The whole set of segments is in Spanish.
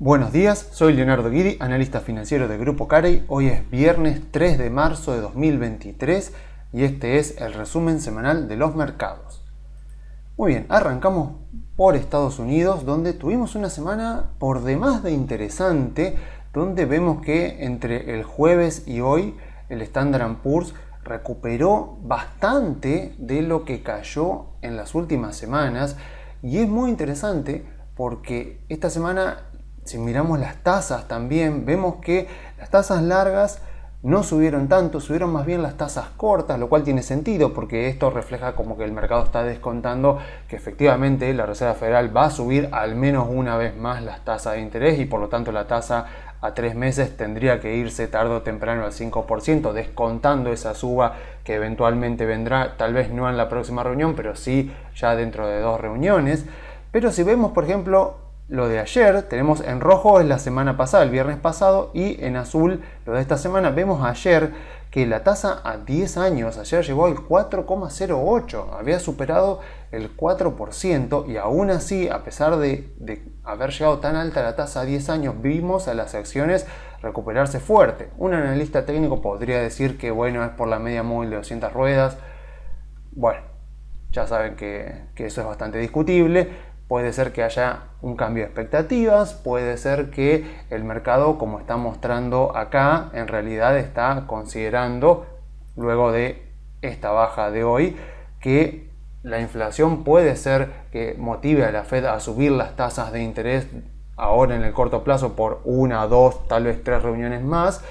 Buenos días, soy Leonardo Guidi, analista financiero de Grupo Carey. Hoy es viernes 3 de marzo de 2023 y este es el resumen semanal de los mercados. Muy bien, arrancamos por Estados Unidos, donde tuvimos una semana por demás de interesante, donde vemos que entre el jueves y hoy el Standard & Poor's recuperó bastante de lo que cayó en las últimas semanas, y es muy interesante porque esta semana, si miramos las tasas también, vemos que las tasas largas no subieron tanto, subieron más bien las tasas cortas, lo cual tiene sentido porque esto refleja como que el mercado está descontando que efectivamente la Reserva Federal va a subir al menos una vez más las tasas de interés, y por lo tanto la tasa a 3 meses tendría que irse tarde o temprano al 5%, descontando esa suba que eventualmente vendrá, tal vez no en la próxima reunión, pero sí ya dentro de 2 reuniones. Pero si vemos, por ejemplo, lo de ayer, tenemos en rojo es la semana pasada, el viernes pasado, y en azul lo de esta semana. Vemos ayer que la tasa a 10 años ayer llegó al 4,08, había superado el 4%, y aún así, a pesar de haber llegado tan alta la tasa a 10 años, vimos a las acciones recuperarse fuerte. Un analista técnico podría decir que bueno, es por la media móvil de 200 ruedas. Bueno, ya saben que eso es bastante discutible. Puede ser que haya un cambio de expectativas, puede ser que el mercado, como está mostrando acá, en realidad está considerando, luego de esta baja de hoy, que la inflación puede ser que motive a la Fed a subir las tasas de interés ahora en el corto plazo por 1, 2, tal vez 3 reuniones más,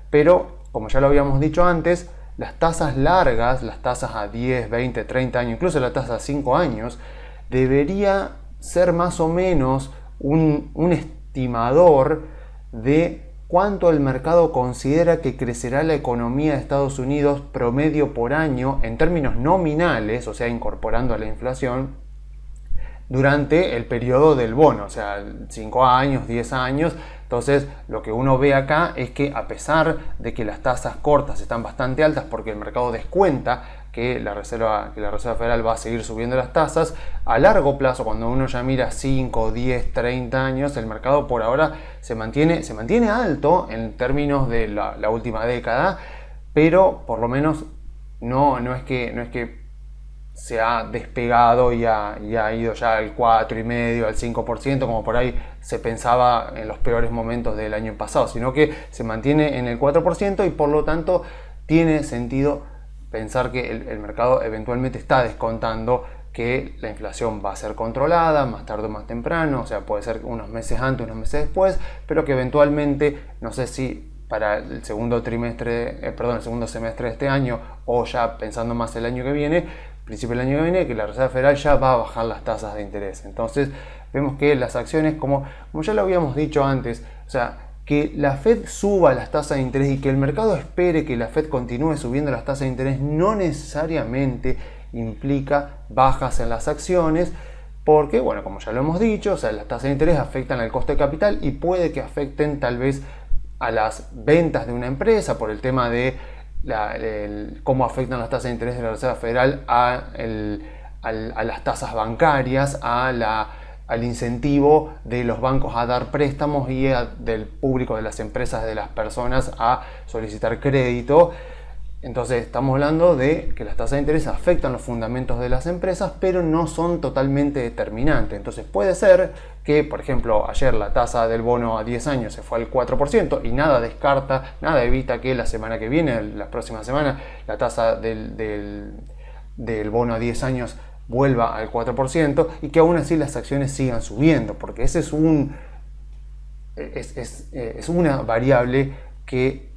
pero como ya lo habíamos dicho antes, las tasas largas, las tasas a 10, 20, 30 años, incluso la tasa a 5 años, debería ser más o menos un estimador de cuánto el mercado considera que crecerá la economía de Estados Unidos promedio por año en términos nominales, o sea, incorporando a la inflación, durante el periodo del bono, o sea, 5 años, 10 años. Entonces, lo que uno ve acá es que a pesar de que las tasas cortas están bastante altas porque el mercado descuenta que la Reserva Federal va a seguir subiendo las tasas, a largo plazo, cuando uno ya mira 5, 10, 30 años, el mercado por ahora se mantiene alto en términos de la última década, pero por lo menos no es que se ha despegado y ha ido ya al 4,5%, al 5%, como por ahí se pensaba en los peores momentos del año pasado, sino que se mantiene en el 4%, y por lo tanto tiene sentido pensar que el mercado eventualmente está descontando que la inflación va a ser controlada más tarde o más temprano, o sea, puede ser unos meses antes, unos meses después, pero que eventualmente, no sé si para el segundo semestre de este año, o ya pensando más el año que viene, principio del año que viene, que la Reserva Federal ya va a bajar las tasas de interés. Entonces vemos que las acciones, como ya lo habíamos dicho antes, o sea, que la Fed suba las tasas de interés y que el mercado espere que la Fed continúe subiendo las tasas de interés no necesariamente implica bajas en las acciones, porque, bueno, como ya lo hemos dicho, o sea, las tasas de interés afectan al costo de capital y puede que afecten tal vez a las ventas de una empresa por el tema de cómo afectan las tasas de interés de la Reserva Federal a las tasas bancarias, al incentivo de los bancos a dar préstamos y del público, de las empresas, de las personas a solicitar crédito. Entonces estamos hablando de que las tasas de interés afectan los fundamentos de las empresas, pero no son totalmente determinantes. Entonces puede ser que, por ejemplo, ayer la tasa del bono a 10 años se fue al 4%, y nada evita que la semana que viene, la próxima semana, la tasa del bono a 10 años vuelva al 4%, y que aún así las acciones sigan subiendo, porque ese es una variable que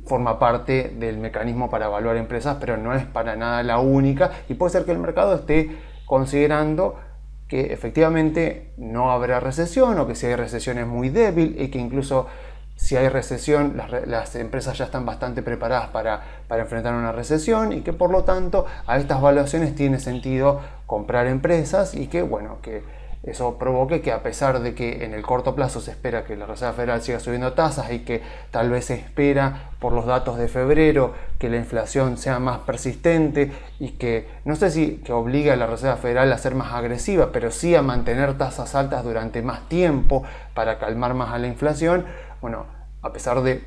forma parte del mecanismo para evaluar empresas, pero no es para nada la única, y puede ser que el mercado esté considerando que efectivamente no habrá recesión, o que si hay recesión es muy débil, y que incluso si hay recesión las empresas ya están bastante preparadas para enfrentar una recesión, y que por lo tanto a estas valuaciones tiene sentido comprar empresas, y que bueno, que eso provoque que, a pesar de que en el corto plazo se espera que la Reserva Federal siga subiendo tasas y que tal vez se espera por los datos de febrero que la inflación sea más persistente y que no sé si que obligue a la Reserva Federal a ser más agresiva, pero sí a mantener tasas altas durante más tiempo para calmar más a la inflación, bueno, a pesar de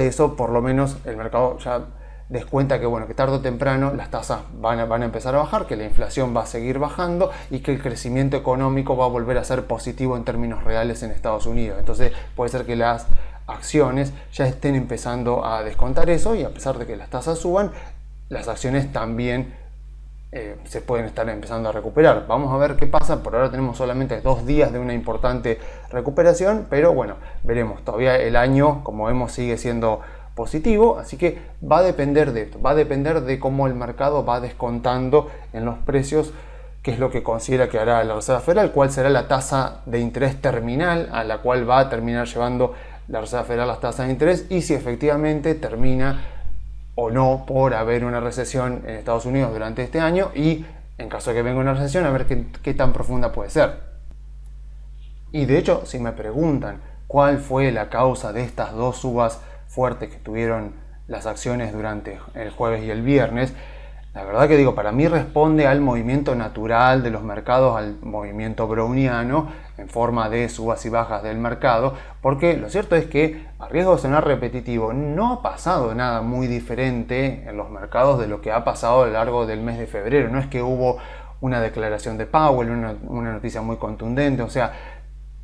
eso, por lo menos el mercado ya descuenta que, bueno, que tarde o temprano las tasas van a empezar a bajar, que la inflación va a seguir bajando y que el crecimiento económico va a volver a ser positivo en términos reales en Estados Unidos. Entonces puede ser que las acciones ya estén empezando a descontar eso, y a pesar de que las tasas suban, las acciones también se pueden estar empezando a recuperar. Vamos a ver qué pasa. Por ahora tenemos solamente 2 días de una importante recuperación, pero bueno, veremos. Todavía el año, como vemos, sigue siendo positivo, así que va a depender de esto, va a depender de cómo el mercado va descontando en los precios qué es lo que considera que hará la Reserva Federal, cuál será la tasa de interés terminal a la cual va a terminar llevando la Reserva Federal las tasas de interés, y si efectivamente termina o no por haber una recesión en Estados Unidos durante este año, y en caso de que venga una recesión, a ver qué tan profunda puede ser. Y de hecho, si me preguntan cuál fue la causa de estas 2 subas fuertes que tuvieron las acciones durante el jueves y el viernes, la verdad que digo, para mí responde al movimiento natural de los mercados, al movimiento browniano en forma de subas y bajas del mercado, porque lo cierto es que, a riesgo de sonar repetitivo, no ha pasado nada muy diferente en los mercados de lo que ha pasado a lo largo del mes de febrero. No es que hubo una declaración de Powell, una noticia muy contundente, o sea,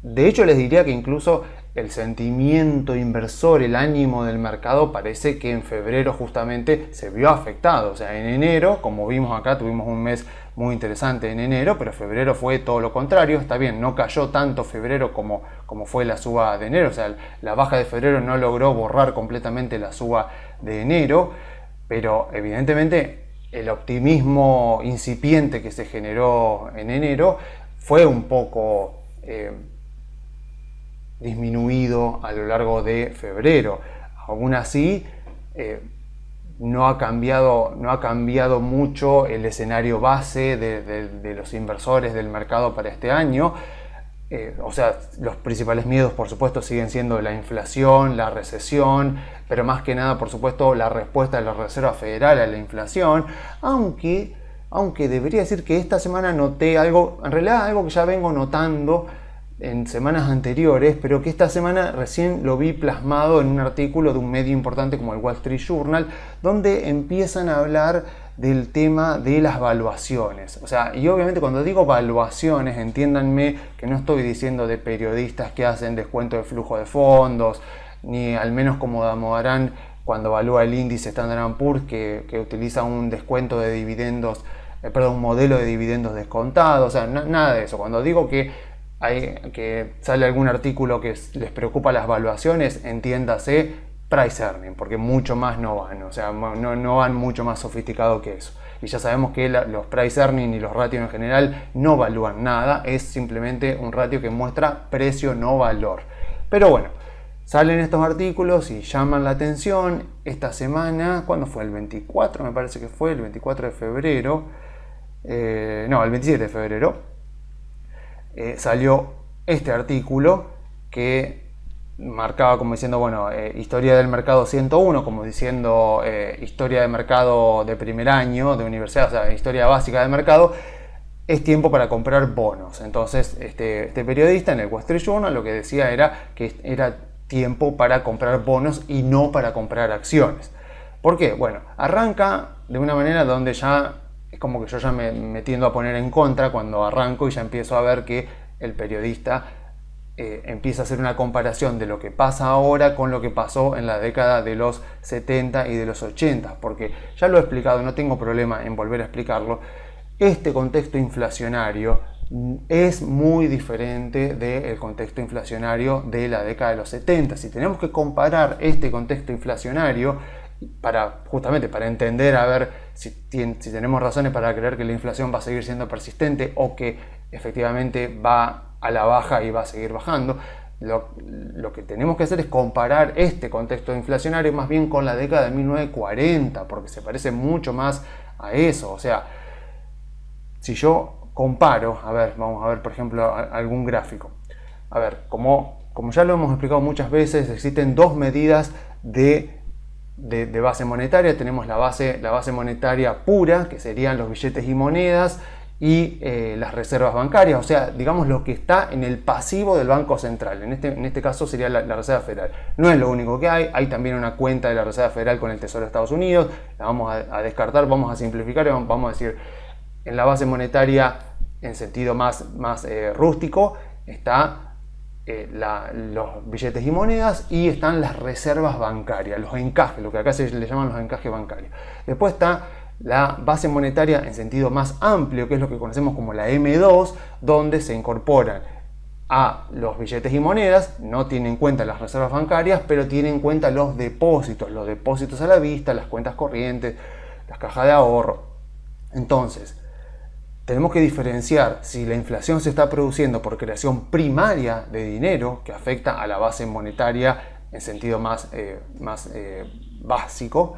de hecho les diría que incluso el sentimiento inversor, el ánimo del mercado, parece que en febrero justamente se vio afectado. O sea, en enero, como vimos acá, tuvimos un mes muy interesante en enero, pero febrero fue todo lo contrario. Está bien, no cayó tanto febrero como fue la suba de enero. O sea, la baja de febrero no logró borrar completamente la suba de enero, pero evidentemente el optimismo incipiente que se generó en enero fue un poco disminuido a lo largo de febrero. Aún así, no ha cambiado mucho el escenario base de los inversores del mercado para este año. O sea, los principales miedos, por supuesto, siguen siendo la inflación, la recesión, pero más que nada, por supuesto, la respuesta de la Reserva Federal a la inflación, aunque debería decir que esta semana noté algo, en realidad algo que ya vengo notando en semanas anteriores, pero que esta semana recién lo vi plasmado en un artículo de un medio importante como el Wall Street Journal, donde empiezan a hablar del tema de las valuaciones. O sea, y obviamente cuando digo valuaciones, entiéndanme que no estoy diciendo de periodistas que hacen descuento de flujo de fondos, ni al menos como Damodaran cuando evalúa el índice Standard & Poor's que utiliza un descuento de dividendos, un modelo de dividendos descontados. O sea, nada de eso. Cuando digo que sale algún artículo que les preocupa las valuaciones, entiéndase price earning, porque mucho más no van, o sea, no van mucho más sofisticado que eso. Y ya sabemos que los price earning y los ratios en general no evalúan nada, es simplemente un ratio que muestra precio, no valor. Pero bueno, salen estos artículos y llaman la atención. Esta semana, ¿cuándo fue? El 24, me parece que fue, el 24 de febrero, no, el 27 de febrero, salió este artículo que marcaba como diciendo, bueno, historia del mercado 101, como diciendo historia de mercado de primer año de universidad, o sea, historia básica de mercado, es tiempo para comprar bonos. Entonces, este periodista en el Wall Street Journal lo que decía era que era tiempo para comprar bonos y no para comprar acciones. ¿Por qué? Bueno, arranca de una manera donde ya es como que yo ya me tiendo a poner en contra cuando arranco y ya empiezo a ver que el periodista empieza a hacer una comparación de lo que pasa ahora con lo que pasó en la década de los 70 y de los 80, porque ya lo he explicado, no tengo problema en volver a explicarlo. Este contexto inflacionario es muy diferente del contexto inflacionario de la década de los 70. Si tenemos que comparar este contexto inflacionario justamente para entender a ver si tenemos razones para creer que la inflación va a seguir siendo persistente o que efectivamente va a la baja y va a seguir bajando, lo que tenemos que hacer es comparar este contexto inflacionario más bien con la década de 1940, porque se parece mucho más a eso. O sea, si yo comparo, a ver, vamos a ver por ejemplo algún gráfico. A ver, como ya lo hemos explicado muchas veces, existen dos medidas de base monetaria. Tenemos la base monetaria pura, que serían los billetes y monedas, y las reservas bancarias, o sea, digamos lo que está en el pasivo del Banco Central. En este caso sería la Reserva Federal. No es lo único que hay también una cuenta de la Reserva Federal con el Tesoro de Estados Unidos. La vamos a descartar, vamos a simplificar y vamos a decir, en la base monetaria en sentido más rústico está los billetes y monedas, y están las reservas bancarias, los encajes, lo que acá se le llaman los encajes bancarios. Después está la base monetaria en sentido más amplio, que es lo que conocemos como la M2, donde se incorporan a los billetes y monedas, no tiene en cuenta las reservas bancarias, pero tiene en cuenta los depósitos a la vista, las cuentas corrientes, las cajas de ahorro. Entonces, tenemos que diferenciar si la inflación se está produciendo por creación primaria de dinero, que afecta a la base monetaria en sentido más básico,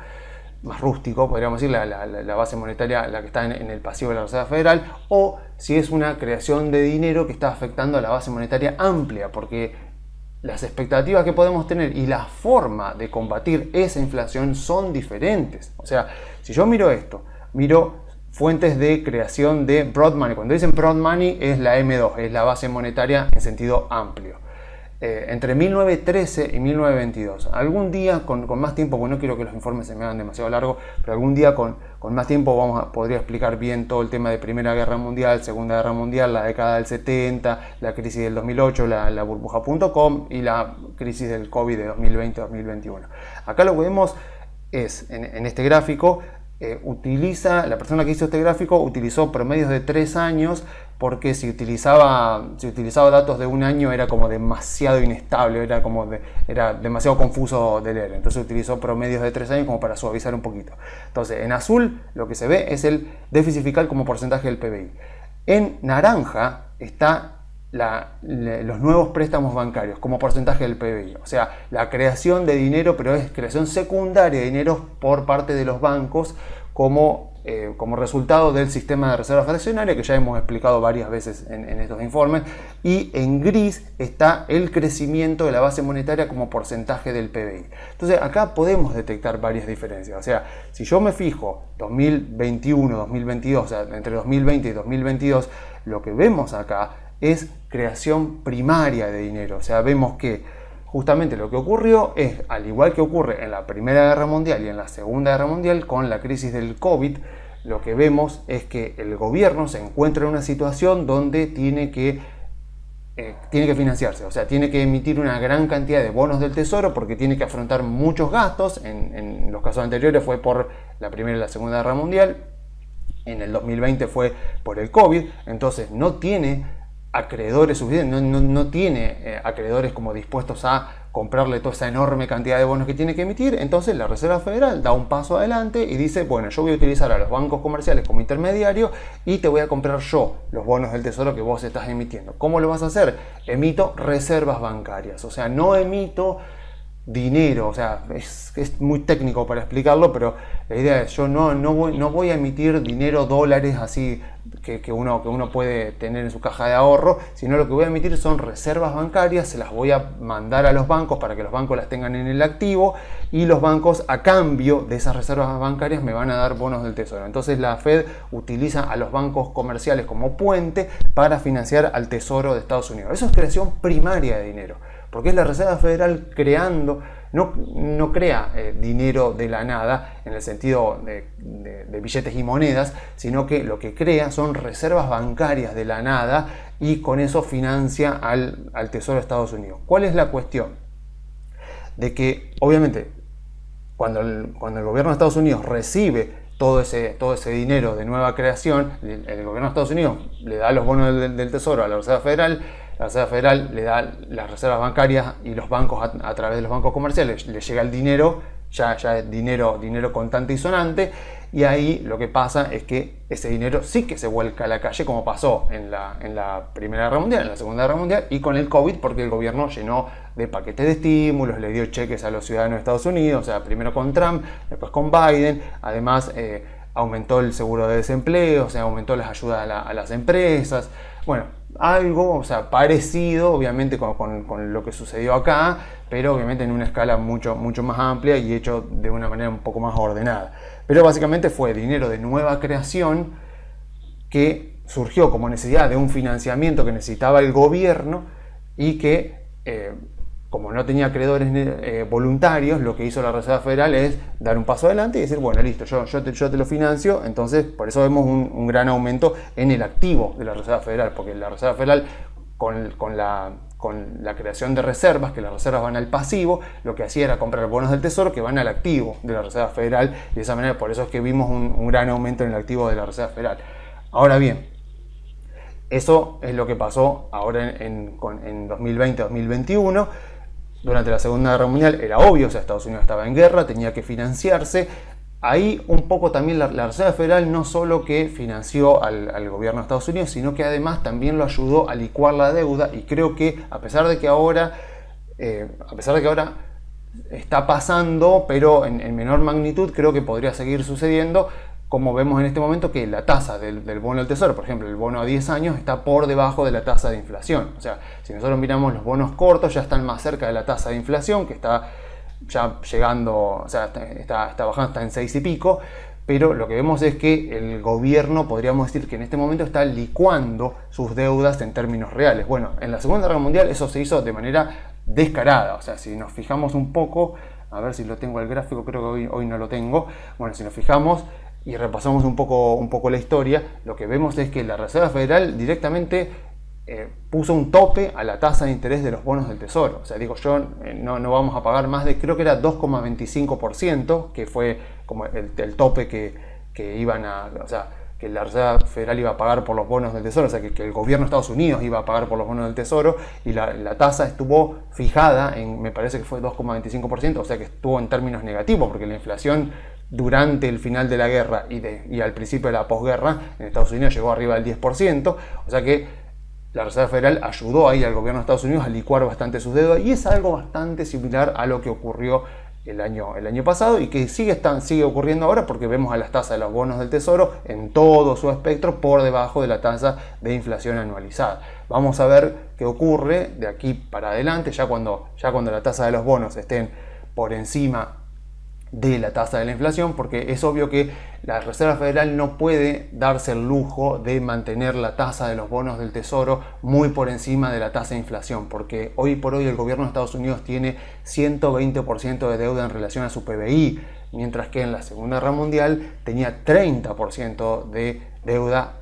más rústico, podríamos decir, la base monetaria, la que está en el pasivo de la Reserva Federal, o si es una creación de dinero que está afectando a la base monetaria amplia, porque las expectativas que podemos tener y la forma de combatir esa inflación son diferentes. O sea, si yo miro esto, miro fuentes de creación de broad money. Cuando dicen broad money es la M2, es la base monetaria en sentido amplio. Entre 1913 y 1922. Algún día con más tiempo, porque no quiero que los informes se me hagan demasiado largos, pero algún día con más tiempo podría explicar bien todo el tema de Primera Guerra Mundial, Segunda Guerra Mundial, la década del 70, la crisis del 2008, la burbuja.com y la crisis del COVID de 2020-2021. Acá lo que vemos es, en este gráfico, la persona que hizo este gráfico utilizó promedios de 3 años, porque si utilizaba datos de un año era como demasiado inestable, era demasiado confuso de leer. Entonces utilizó promedios de 3 años como para suavizar un poquito. Entonces, en azul lo que se ve es el déficit fiscal como porcentaje del PBI. En naranja está los nuevos préstamos bancarios como porcentaje del PBI, o sea, la creación de dinero, pero es creación secundaria de dinero por parte de los bancos como resultado del sistema de reserva fraccionaria, que ya hemos explicado varias veces en estos informes. Y en gris está el crecimiento de la base monetaria como porcentaje del PBI. Entonces acá podemos detectar varias diferencias. O sea, si yo me fijo 2021, 2022, o sea, entre 2020 y 2022, lo que vemos acá es creación primaria de dinero. O sea, vemos que justamente lo que ocurrió es, al igual que ocurre en la Primera Guerra Mundial y en la Segunda Guerra Mundial con la crisis del COVID, lo que vemos es que el gobierno se encuentra en una situación donde tiene que financiarse, o sea, tiene que emitir una gran cantidad de bonos del tesoro porque tiene que afrontar muchos gastos. En los casos anteriores fue por la Primera y la Segunda Guerra Mundial, en el 2020 fue por el COVID, entonces no tiene acreedores suficientes, no tiene acreedores como dispuestos a comprarle toda esa enorme cantidad de bonos que tiene que emitir. Entonces la Reserva Federal da un paso adelante y dice, bueno, yo voy a utilizar a los bancos comerciales como intermediario y te voy a comprar yo los bonos del tesoro que vos estás emitiendo. ¿Cómo lo vas a hacer? Emito reservas bancarias, o sea, no emito dinero. O sea, es muy técnico para explicarlo, pero la idea es, yo no voy a emitir dinero, dólares así que uno puede tener en su caja de ahorro, sino lo que voy a emitir son reservas bancarias. Se las voy a mandar a los bancos para que los bancos las tengan en el activo, y los bancos, a cambio de esas reservas bancarias, me van a dar bonos del tesoro. Entonces la Fed utiliza a los bancos comerciales como puente para financiar al tesoro de Estados Unidos. Eso es creación primaria de dinero, porque es la Reserva Federal creando, no crea dinero de la nada en el sentido de billetes y monedas, sino que lo que crea son reservas bancarias de la nada, y con eso financia al Tesoro de Estados Unidos. ¿Cuál es la cuestión? De que obviamente cuando el gobierno de Estados Unidos recibe todo ese dinero de nueva creación, el gobierno de Estados Unidos le da los bonos del Tesoro a la Reserva Federal. La Reserva Federal le da las reservas bancarias, y los bancos, a través de los bancos comerciales, le llega el dinero, ya es dinero contante y sonante, y ahí lo que pasa es que ese dinero sí que se vuelca a la calle, como pasó en la Primera Guerra Mundial, en la Segunda Guerra Mundial y con el COVID, porque el gobierno llenó de paquetes de estímulos, le dio cheques a los ciudadanos de Estados Unidos, o sea, primero con Trump, después con Biden. Además, aumentó el seguro de desempleo, o sea, aumentó las ayudas a las empresas. Bueno, algo, o sea, parecido obviamente con lo que sucedió acá, pero obviamente en una escala mucho más amplia y hecho de una manera un poco más ordenada. Pero básicamente fue dinero de nueva creación que surgió como necesidad de un financiamiento que necesitaba el gobierno y que, como no tenía acreedores voluntarios, lo que hizo la Reserva Federal es dar un paso adelante y decir, bueno, listo, yo te lo financio. Entonces, por eso vemos un gran aumento en el activo de la Reserva Federal, porque la Reserva Federal, con la creación de reservas, que las reservas van al pasivo, lo que hacía era comprar bonos del tesoro que van al activo de la Reserva Federal, y de esa manera, por eso es que vimos un gran aumento en el activo de la Reserva Federal. Ahora bien, eso es lo que pasó ahora en 2020-2021. Durante la Segunda Guerra Mundial era obvio, o sea, Estados Unidos estaba en guerra, tenía que financiarse. Ahí un poco también la Reserva Federal no solo que financió al gobierno de Estados Unidos, sino que además también lo ayudó a licuar la deuda, y creo que a pesar de que ahora está pasando, pero en menor magnitud, creo que podría seguir sucediendo, como vemos en este momento que la tasa del bono del tesoro, por ejemplo, el bono a 10 años está por debajo de la tasa de inflación. O sea, si nosotros miramos los bonos cortos, ya están más cerca de la tasa de inflación, que está ya llegando, o sea, está bajando, está en 6 y pico, pero lo que vemos es que el gobierno, podríamos decir que en este momento está licuando sus deudas en términos reales. Bueno, en la Segunda Guerra Mundial eso se hizo de manera descarada. O sea, si nos fijamos un poco, a ver si lo tengo el gráfico, creo que hoy no lo tengo. Bueno, si nos fijamos y repasamos un poco la historia, lo que vemos es que la Reserva Federal directamente puso un tope a la tasa de interés de los bonos del tesoro. O sea, digo yo, no vamos a pagar más de, creo que era 2,25%, que fue como el tope que iban a, o sea, que la Reserva Federal iba a pagar por los bonos del tesoro, o sea, que el gobierno de Estados Unidos iba a pagar por los bonos del tesoro, y la tasa estuvo fijada en, me parece que fue 2,25%, o sea que estuvo en términos negativos, porque la inflación durante el final de la guerra y al principio de la posguerra en Estados Unidos llegó arriba del 10%, o sea que la Reserva Federal ayudó ahí al gobierno de Estados Unidos a licuar bastante sus deudas, y es algo bastante similar a lo que ocurrió el año pasado y que sigue ocurriendo ahora, porque vemos a las tasas de los bonos del tesoro en todo su espectro por debajo de la tasa de inflación anualizada. Vamos a ver qué ocurre de aquí para adelante, ya cuando la tasa de los bonos estén por encima de la tasa de la inflación, porque es obvio que la Reserva Federal no puede darse el lujo de mantener la tasa de los bonos del tesoro muy por encima de la tasa de inflación, porque hoy por hoy el gobierno de Estados Unidos tiene 120% de deuda en relación a su PBI, mientras que en la Segunda Guerra Mundial tenía 30% de deuda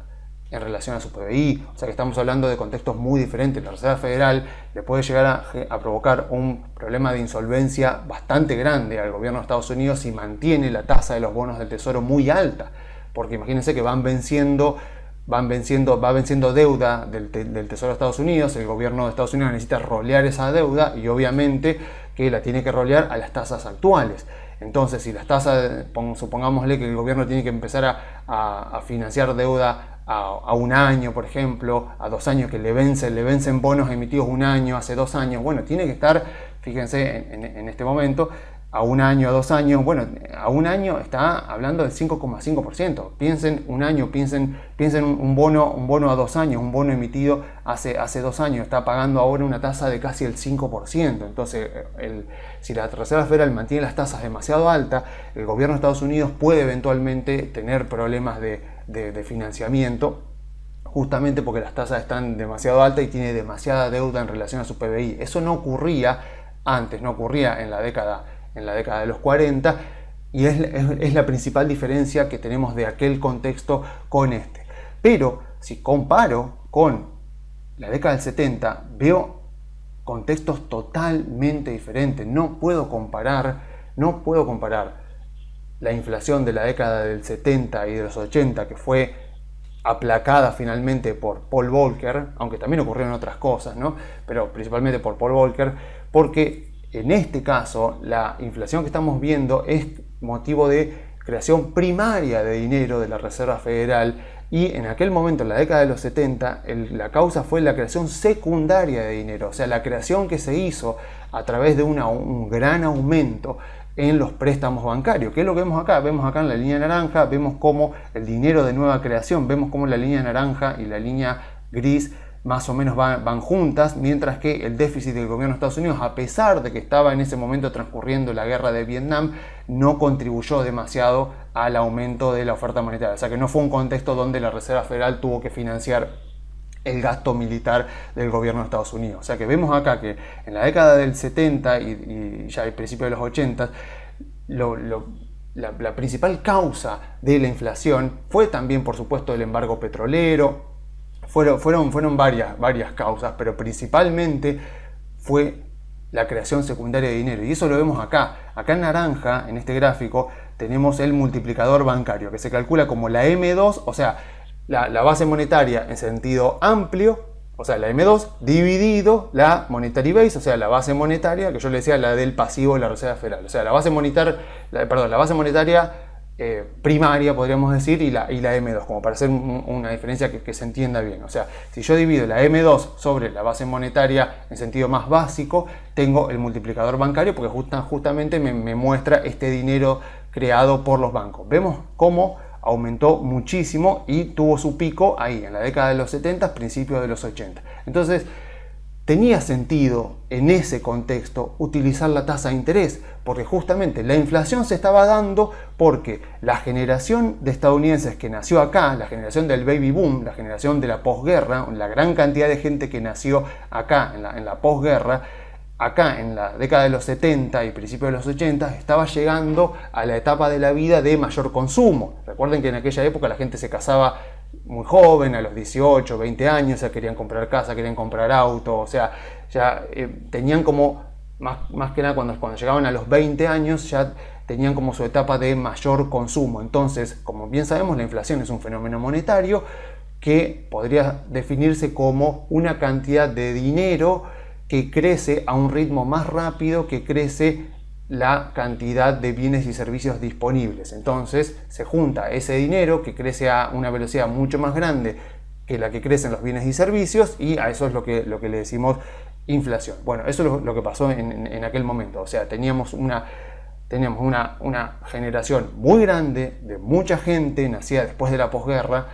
en relación a su PBI. O sea que estamos hablando de contextos muy diferentes. La Reserva Federal le puede llegar a provocar un problema de insolvencia bastante grande al gobierno de Estados Unidos si mantiene la tasa de los bonos del tesoro muy alta, porque imagínense que va venciendo deuda del Tesoro de Estados Unidos. El gobierno de Estados Unidos necesita rolear esa deuda, y obviamente que la tiene que rolear a las tasas actuales. Entonces, si las tasas, supongámosle que el gobierno tiene que empezar a financiar deuda a un año, por ejemplo, a 2 años, que le vencen bonos emitidos un año, hace 2 años, bueno, tiene que estar, fíjense, en este momento, a 1 año, a 2 años, bueno, a 1 año está hablando del 5,5%. Piensen un año, piensen un bono a 2 años, un bono emitido hace 2 años, está pagando ahora una tasa de casi el 5%. Entonces, si la Reserva Federal mantiene las tasas demasiado altas, el gobierno de Estados Unidos puede eventualmente tener problemas de financiamiento, justamente porque las tasas están demasiado altas y tiene demasiada deuda en relación a su PBI. Eso no ocurría antes, no ocurría en la década de los 40, y es la principal diferencia que tenemos de aquel contexto con este. Pero si comparo con la década del 70, veo contextos totalmente diferentes. No puedo comparar la inflación de la década del 70 y de los 80, que fue aplacada finalmente por Paul Volcker, aunque también ocurrieron otras cosas, ¿no? Pero principalmente por Paul Volcker, porque en este caso la inflación que estamos viendo es motivo de creación primaria de dinero de la Reserva Federal, y en aquel momento, en la década de los 70, la causa fue la creación secundaria de dinero, o sea, la creación que se hizo a través de un gran aumento en los préstamos bancarios. ¿Qué es lo que vemos acá? Vemos acá en la línea naranja, vemos cómo el dinero de nueva creación, vemos cómo la línea naranja y la línea gris más o menos van juntas, mientras que el déficit del gobierno de Estados Unidos, a pesar de que estaba en ese momento transcurriendo la guerra de Vietnam, no contribuyó demasiado al aumento de la oferta monetaria. O sea que no fue un contexto donde la Reserva Federal tuvo que financiar el gasto militar del gobierno de Estados Unidos. O sea que vemos acá que en la década del 70 y ya al principio de los 80, la principal causa de la inflación fue también, por supuesto, el embargo petrolero. Fueron varias causas, pero principalmente fue la creación secundaria de dinero. Y eso lo vemos acá. Acá en naranja, en este gráfico, tenemos el multiplicador bancario, que se calcula como la M2, o sea, la base monetaria en sentido amplio, o sea, la M2, dividido la monetary base, o sea, la base monetaria, que yo le decía, la del pasivo de la Reserva Federal. O sea, la base monetaria primaria, podríamos decir, y la M2, como para hacer una diferencia que se entienda bien. O sea, si yo divido la M2 sobre la base monetaria en sentido más básico, tengo el multiplicador bancario, porque justamente me muestra este dinero creado por los bancos. Vemos cómo aumentó muchísimo y tuvo su pico ahí, en la década de los 70, principios de los 80. Entonces, tenía sentido en ese contexto utilizar la tasa de interés, porque justamente la inflación se estaba dando porque la generación de estadounidenses que nació acá, la generación del baby boom, la generación de la posguerra, la gran cantidad de gente que nació acá en la posguerra, acá en la década de los 70 y principios de los 80, estaba llegando a la etapa de la vida de mayor consumo. Recuerden que en aquella época la gente se casaba muy joven, a los 18, 20 años, ya querían comprar casa, querían comprar auto, o sea, ya tenían como, más que nada cuando llegaban a los 20 años, ya tenían como su etapa de mayor consumo. Entonces, como bien sabemos, la inflación es un fenómeno monetario que podría definirse como una cantidad de dinero que crece a un ritmo más rápido que crece la cantidad de bienes y servicios disponibles. Entonces se junta ese dinero que crece a una velocidad mucho más grande que la que crecen los bienes y servicios, y a eso es lo que le decimos inflación. Bueno, eso es lo que pasó en aquel momento. O sea, teníamos una generación muy grande de mucha gente nacida después de la posguerra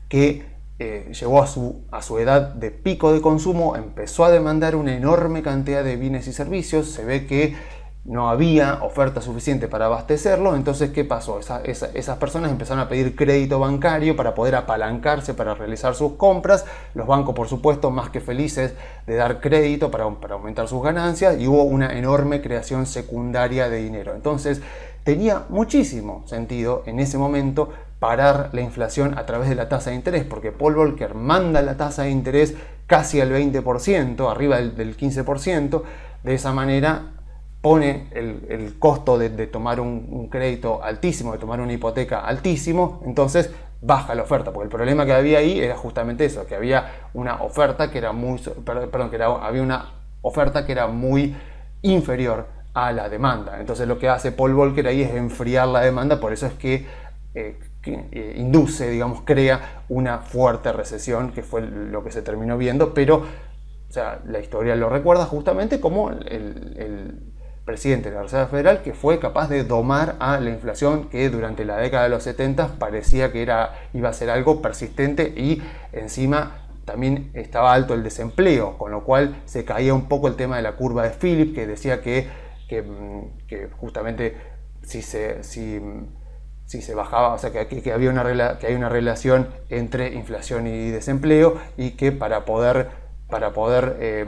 que llegó a su edad de pico de consumo, empezó a demandar una enorme cantidad de bienes y servicios. Se ve que no había oferta suficiente para abastecerlo. Entonces, ¿qué pasó? Esas personas empezaron a pedir crédito bancario para poder apalancarse, para realizar sus compras. Los bancos, por supuesto, más que felices de dar crédito para aumentar sus ganancias, y hubo una enorme creación secundaria de dinero. Entonces, tenía muchísimo sentido en ese momento parar la inflación a través de la tasa de interés, porque Paul Volcker manda la tasa de interés casi al 20%, arriba del 15%. De esa manera pone el costo de tomar un crédito altísimo, de tomar una hipoteca altísimo. Entonces baja la oferta, porque el problema que había ahí era justamente eso, que había una oferta que era había una oferta que era muy inferior a la demanda. Entonces lo que hace Paul Volcker ahí es enfriar la demanda. Por eso es que induce, digamos, crea una fuerte recesión, que fue lo que se terminó viendo. Pero, o sea, la historia lo recuerda justamente como el presidente de la Reserva Federal, que fue capaz de domar a la inflación, que durante la década de los 70 parecía que iba a ser algo persistente, y encima también estaba alto el desempleo, con lo cual se caía un poco el tema de la curva de Phillips, que decía que justamente si se bajaba, o sea, que hay una relación entre inflación y desempleo, y que para poder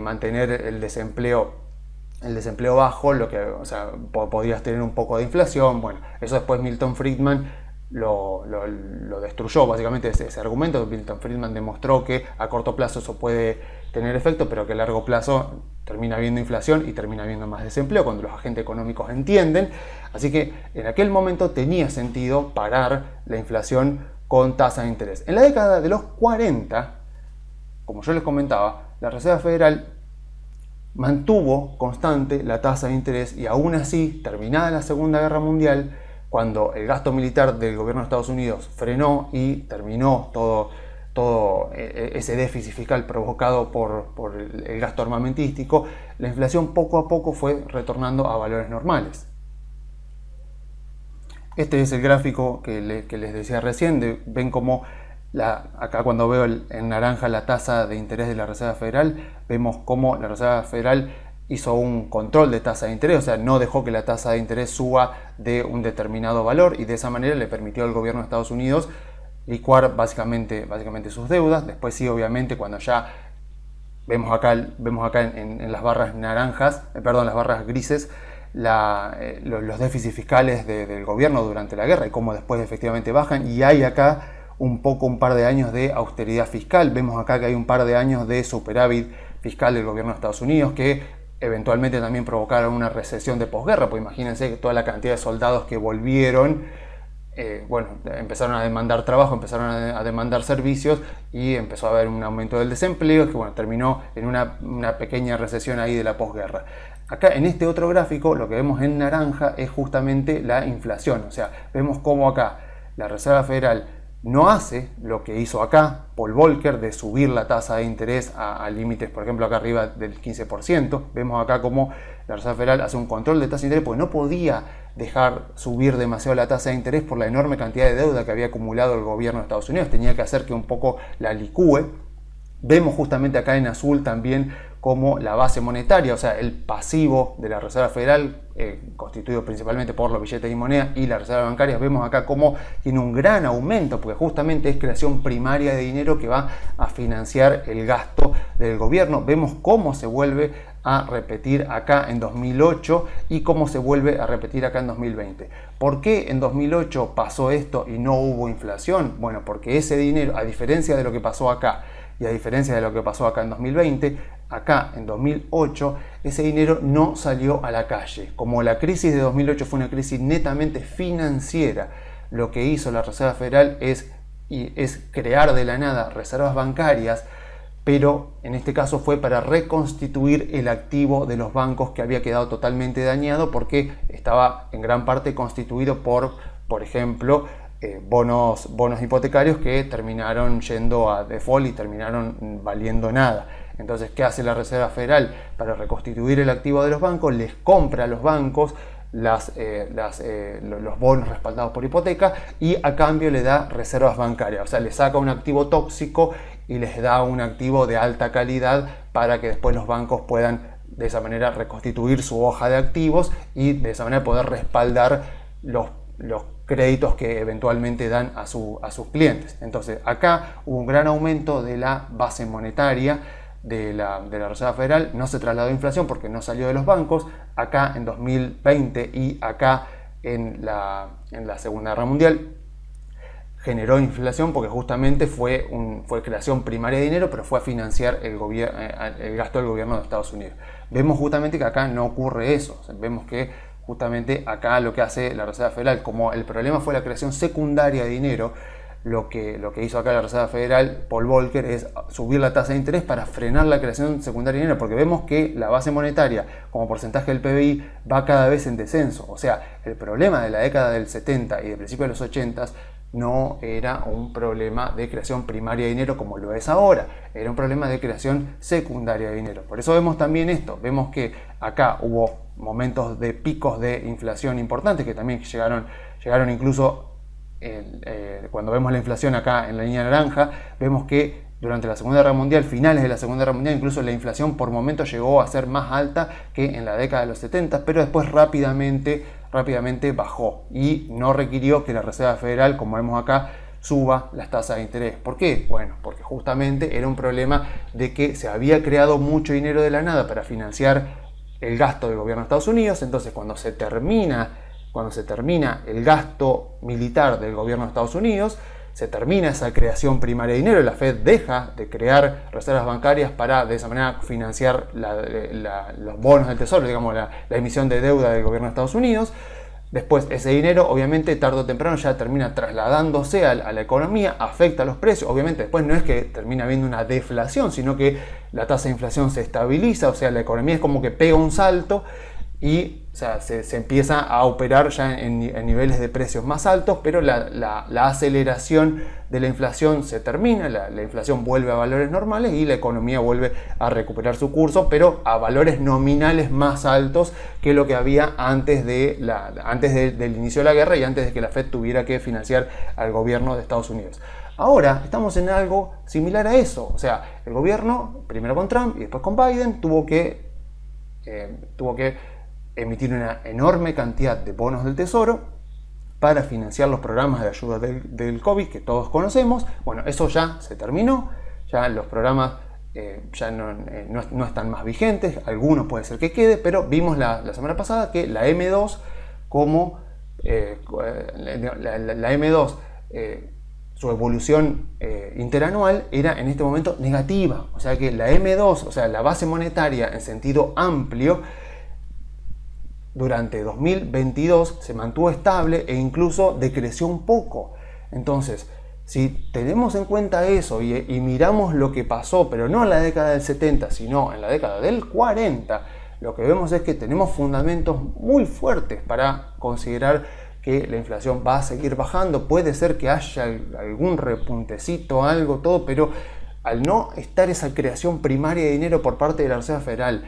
mantener el desempleo bajo, podías tener un poco de inflación. Bueno, eso después Milton Friedman lo destruyó, básicamente, ese argumento. Milton Friedman demostró que a corto plazo eso puede tener efecto, pero que a largo plazo termina habiendo inflación y termina habiendo más desempleo cuando los agentes económicos entienden. Así que en aquel momento tenía sentido parar la inflación con tasa de interés. En la década de los 40, como yo les comentaba, la Reserva Federal mantuvo constante la tasa de interés, y aún así, terminada la Segunda Guerra Mundial, cuando el gasto militar del gobierno de Estados Unidos frenó y terminó todo ese déficit fiscal provocado por el gasto armamentístico, la inflación poco a poco fue retornando a valores normales. Este es el gráfico que les decía recién. Ven cómo acá cuando veo en naranja la tasa de interés de la Reserva Federal, vemos cómo la Reserva Federal hizo un control de tasa de interés, o sea, no dejó que la tasa de interés suba de un determinado valor y de esa manera le permitió al gobierno de Estados Unidos licuar básicamente sus deudas. Después sí, obviamente, cuando ya vemos acá en las barras naranjas, las barras grises, los déficits fiscales del gobierno durante la guerra y cómo después efectivamente bajan, y hay acá un par de años de austeridad fiscal. Vemos acá que hay un par de años de superávit fiscal del gobierno de Estados Unidos que eventualmente también provocaron una recesión de posguerra, pues imagínense que toda la cantidad de soldados que volvieron, empezaron a demandar trabajo, empezaron a demandar servicios y empezó a haber un aumento del desempleo que terminó en una pequeña recesión ahí de la posguerra. Acá en este otro gráfico lo que vemos en naranja es justamente la inflación, o sea, vemos cómo acá la Reserva Federal no hace lo que hizo acá Paul Volcker de subir la tasa de interés a límites, por ejemplo, acá arriba del 15%. Vemos acá cómo la Reserva Federal hace un control de tasa de interés porque no podía dejar subir demasiado la tasa de interés por la enorme cantidad de deuda que había acumulado el gobierno de Estados Unidos. Tenía que hacer que un poco la licúe. Vemos justamente acá en azul también como la base monetaria, o sea, el pasivo de la Reserva Federal, constituido principalmente por los billetes y moneda y la reserva bancaria, vemos acá cómo tiene un gran aumento, porque justamente es creación primaria de dinero que va a financiar el gasto del gobierno. Vemos cómo se vuelve a repetir acá en 2008 y cómo se vuelve a repetir acá en 2020. ¿Por qué en 2008 pasó esto y no hubo inflación? Bueno, porque ese dinero, a diferencia de lo que pasó acá, y a diferencia de lo que pasó acá en 2020, acá en 2008 ese dinero no salió a la calle. Como la crisis de 2008 fue una crisis netamente financiera, lo que hizo la Reserva Federal es crear de la nada reservas bancarias, pero en este caso fue para reconstituir el activo de los bancos que había quedado totalmente dañado porque estaba en gran parte constituido por ejemplo, bonos hipotecarios que terminaron yendo a default y terminaron valiendo nada. Entonces, ¿qué hace la Reserva Federal? Para reconstituir el activo de los bancos, les compra a los bancos los bonos respaldados por hipoteca y a cambio le da reservas bancarias. O sea, le saca un activo tóxico y les da un activo de alta calidad para que después los bancos puedan de esa manera reconstituir su hoja de activos y de esa manera poder respaldar los créditos que eventualmente dan a sus clientes. Entonces acá hubo un gran aumento de la base monetaria de la Reserva Federal, no se trasladó a inflación porque no salió de los bancos. Acá en 2020 y acá en la Segunda Guerra Mundial generó inflación porque justamente fue creación primaria de dinero, pero fue a financiar el gasto del gobierno de Estados Unidos. Vemos justamente que acá no ocurre eso. O sea, vemos que justamente acá lo que hace la Reserva Federal, como el problema fue la creación secundaria de dinero, lo que hizo acá la Reserva Federal, Paul Volcker, es subir la tasa de interés para frenar la creación secundaria de dinero, porque vemos que la base monetaria como porcentaje del PBI va cada vez en descenso. O sea, el problema de la década del 70 y de principios de los 80 no era un problema de creación primaria de dinero como lo es ahora, era un problema de creación secundaria de dinero. Por eso vemos también esto, vemos que acá hubo momentos de picos de inflación importantes que también llegaron incluso cuando vemos la inflación acá en la línea naranja, vemos que durante la Segunda Guerra Mundial, finales de la Segunda Guerra Mundial, incluso la inflación por momentos llegó a ser más alta que en la década de los 70, pero después rápidamente bajó y no requirió que la Reserva Federal, como vemos acá, suba las tasas de interés. ¿Por qué? Bueno, porque justamente era un problema de que se había creado mucho dinero de la nada para financiar el gasto del gobierno de Estados Unidos. Entonces, cuando se termina el gasto militar del gobierno de Estados Unidos, se termina esa creación primaria de dinero, la Fed deja de crear reservas bancarias para de esa manera financiar los bonos del tesoro, digamos la emisión de deuda del gobierno de Estados Unidos. Después ese dinero obviamente tarde o temprano ya termina trasladándose a la economía, afecta a los precios. Obviamente después no es que termina habiendo una deflación, sino que la tasa de inflación se estabiliza, o sea, la economía es como que pega un salto y o sea, se empieza a operar ya en niveles de precios más altos, pero la aceleración de la inflación se termina, la inflación vuelve a valores normales y la economía vuelve a recuperar su curso, pero a valores nominales más altos que lo que había antes del inicio de la guerra y antes de que la Fed tuviera que financiar al gobierno de Estados Unidos. Ahora estamos en algo similar a eso, o sea, el gobierno, primero con Trump y después con Biden, tuvo que emitir una enorme cantidad de bonos del Tesoro para financiar los programas de ayuda del COVID que todos conocemos. Bueno, eso ya se terminó, ya los programas ya no están más vigentes, algunos puede ser que quede, pero vimos la semana pasada que la M2 la M2 su evolución interanual era en este momento negativa, o sea que la M2, o sea la base monetaria en sentido amplio, durante 2022 se mantuvo estable e incluso decreció un poco. Entonces, si tenemos en cuenta eso y miramos lo que pasó, pero no en la década del 70, sino en la década del 40, lo que vemos es que tenemos fundamentos muy fuertes para considerar que la inflación va a seguir bajando. Puede ser que haya algún repuntecito, algo, todo, pero al no estar esa creación primaria de dinero por parte de la Reserva Federal,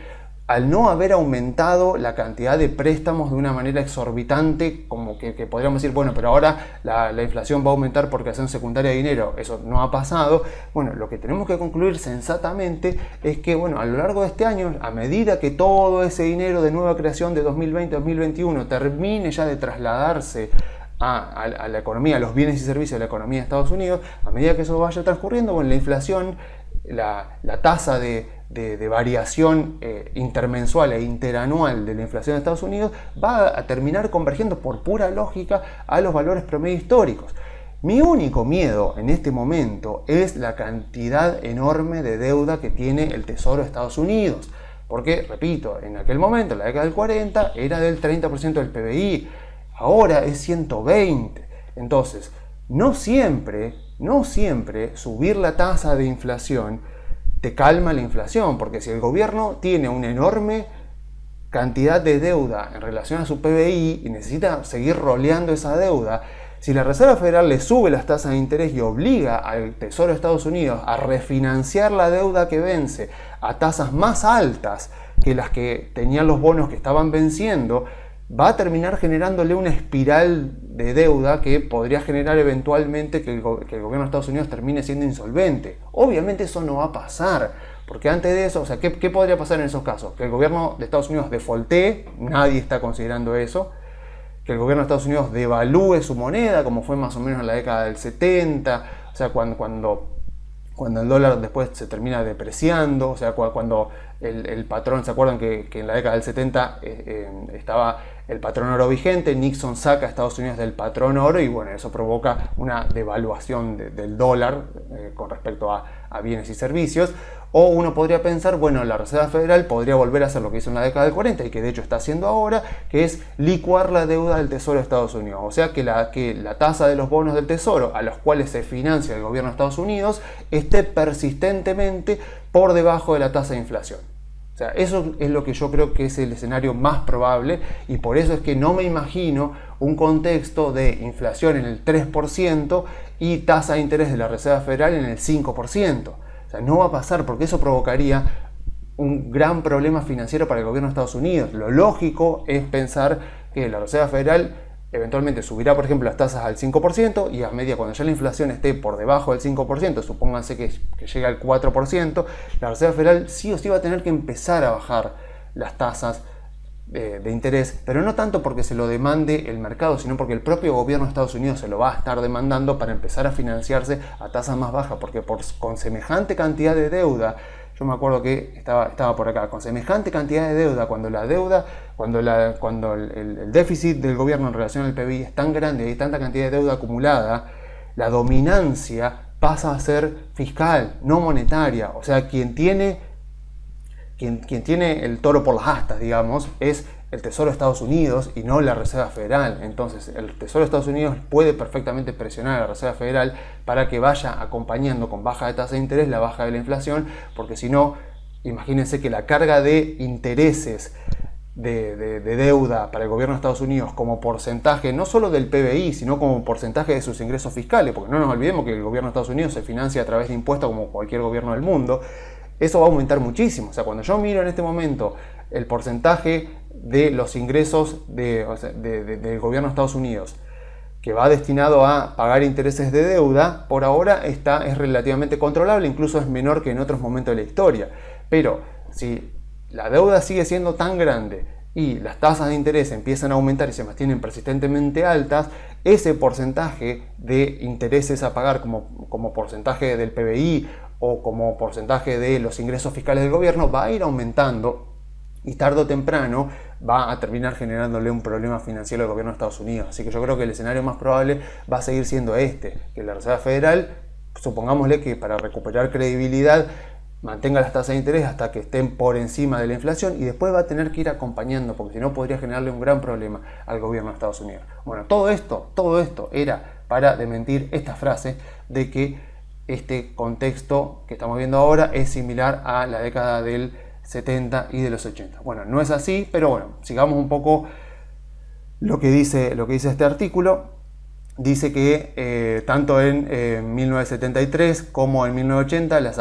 al no haber aumentado la cantidad de préstamos de una manera exorbitante, como que podríamos decir, bueno, pero ahora la inflación va a aumentar por creación secundaria de dinero, eso no ha pasado. Bueno, lo que tenemos que concluir sensatamente es que, bueno, a lo largo de este año, a medida que todo ese dinero de nueva creación de 2020-2021 termine ya de trasladarse a la economía, a los bienes y servicios de la economía de Estados Unidos, a medida que eso vaya transcurriendo, bueno, la inflación, la tasa de variación intermensual e interanual de la inflación de Estados Unidos va a terminar convergiendo por pura lógica a los valores promedio históricos. Mi único miedo en este momento es la cantidad enorme de deuda que tiene el Tesoro de Estados Unidos, porque, repito, en aquel momento, en la década del 40, era del 30% del PBI, ahora es 120%. Entonces, no siempre subir la tasa de inflación te calma la inflación, porque si el gobierno tiene una enorme cantidad de deuda en relación a su PBI y necesita seguir roleando esa deuda, si la Reserva Federal le sube las tasas de interés y obliga al Tesoro de Estados Unidos a refinanciar la deuda que vence a tasas más altas que las que tenían los bonos que estaban venciendo, va a terminar generándole una espiral de deuda que podría generar eventualmente que el gobierno de Estados Unidos termine siendo insolvente. Obviamente eso no va a pasar, porque antes de eso, o sea, ¿qué podría pasar en esos casos? Que el gobierno de Estados Unidos defaultee, nadie está considerando eso. Que el gobierno de Estados Unidos devalúe su moneda, como fue más o menos en la década del 70, o sea, cuando el dólar después se termina depreciando, o sea, cuando el patrón, ¿se acuerdan que en la década del 70 estaba el patrón oro vigente? Nixon saca a Estados Unidos del patrón oro y bueno, eso provoca una devaluación del dólar con respecto a bienes y servicios. O uno podría pensar, bueno, la Reserva Federal podría volver a hacer lo que hizo en la década del 40 y que de hecho está haciendo ahora, que es licuar la deuda del Tesoro de Estados Unidos. O sea, que la tasa de los bonos del Tesoro a los cuales se financia el gobierno de Estados Unidos esté persistentemente por debajo de la tasa de inflación. O sea, eso es lo que yo creo que es el escenario más probable y por eso es que no me imagino un contexto de inflación en el 3% y tasa de interés de la Reserva Federal en el 5%. O sea, no va a pasar porque eso provocaría un gran problema financiero para el gobierno de Estados Unidos. Lo lógico es pensar que la Reserva Federal eventualmente subirá, por ejemplo, las tasas al 5% y a medida cuando ya la inflación esté por debajo del 5%, supónganse que llegue al 4%, la Reserva Federal sí o sí va a tener que empezar a bajar las tasas de interés, pero no tanto porque se lo demande el mercado, sino porque el propio gobierno de Estados Unidos se lo va a estar demandando para empezar a financiarse a tasas más bajas, porque con semejante cantidad de deuda, yo me acuerdo que estaba por acá, con semejante cantidad de deuda, cuando el déficit del gobierno en relación al PBI es tan grande y hay tanta cantidad de deuda acumulada, la dominancia pasa a ser fiscal, no monetaria. O sea, quien tiene el toro por las astas, digamos, es el Tesoro de Estados Unidos y no la Reserva Federal. Entonces, el Tesoro de Estados Unidos puede perfectamente presionar a la Reserva Federal para que vaya acompañando con baja de tasa de interés la baja de la inflación, porque si no, imagínense que la carga de intereses de deuda para el gobierno de Estados Unidos como porcentaje no solo del PBI, sino como porcentaje de sus ingresos fiscales, porque no nos olvidemos que el gobierno de Estados Unidos se financia a través de impuestos como cualquier gobierno del mundo, eso va a aumentar muchísimo. O sea, cuando yo miro en este momento el porcentaje de los ingresos del gobierno de Estados Unidos que va destinado a pagar intereses de deuda, por ahora es relativamente controlable, incluso es menor que en otros momentos de la historia. Pero si la deuda sigue siendo tan grande y las tasas de interés empiezan a aumentar y se mantienen persistentemente altas, ese porcentaje de intereses a pagar como porcentaje del PBI o como porcentaje de los ingresos fiscales del gobierno va a ir aumentando y tarde o temprano va a terminar generándole un problema financiero al gobierno de Estados Unidos. Así que yo creo que el escenario más probable va a seguir siendo que la Reserva Federal, supongámosle que para recuperar credibilidad, mantenga las tasas de interés hasta que estén por encima de la inflación y después va a tener que ir acompañando, porque si no podría generarle un gran problema al gobierno de Estados Unidos. Bueno, todo esto era para desmentir esta frase de que este contexto que estamos viendo ahora es similar a la década del 70 y de los 80. Bueno, no es así, pero bueno, sigamos un poco lo que dice este artículo. Dice que tanto en 1973 como en 1980 a las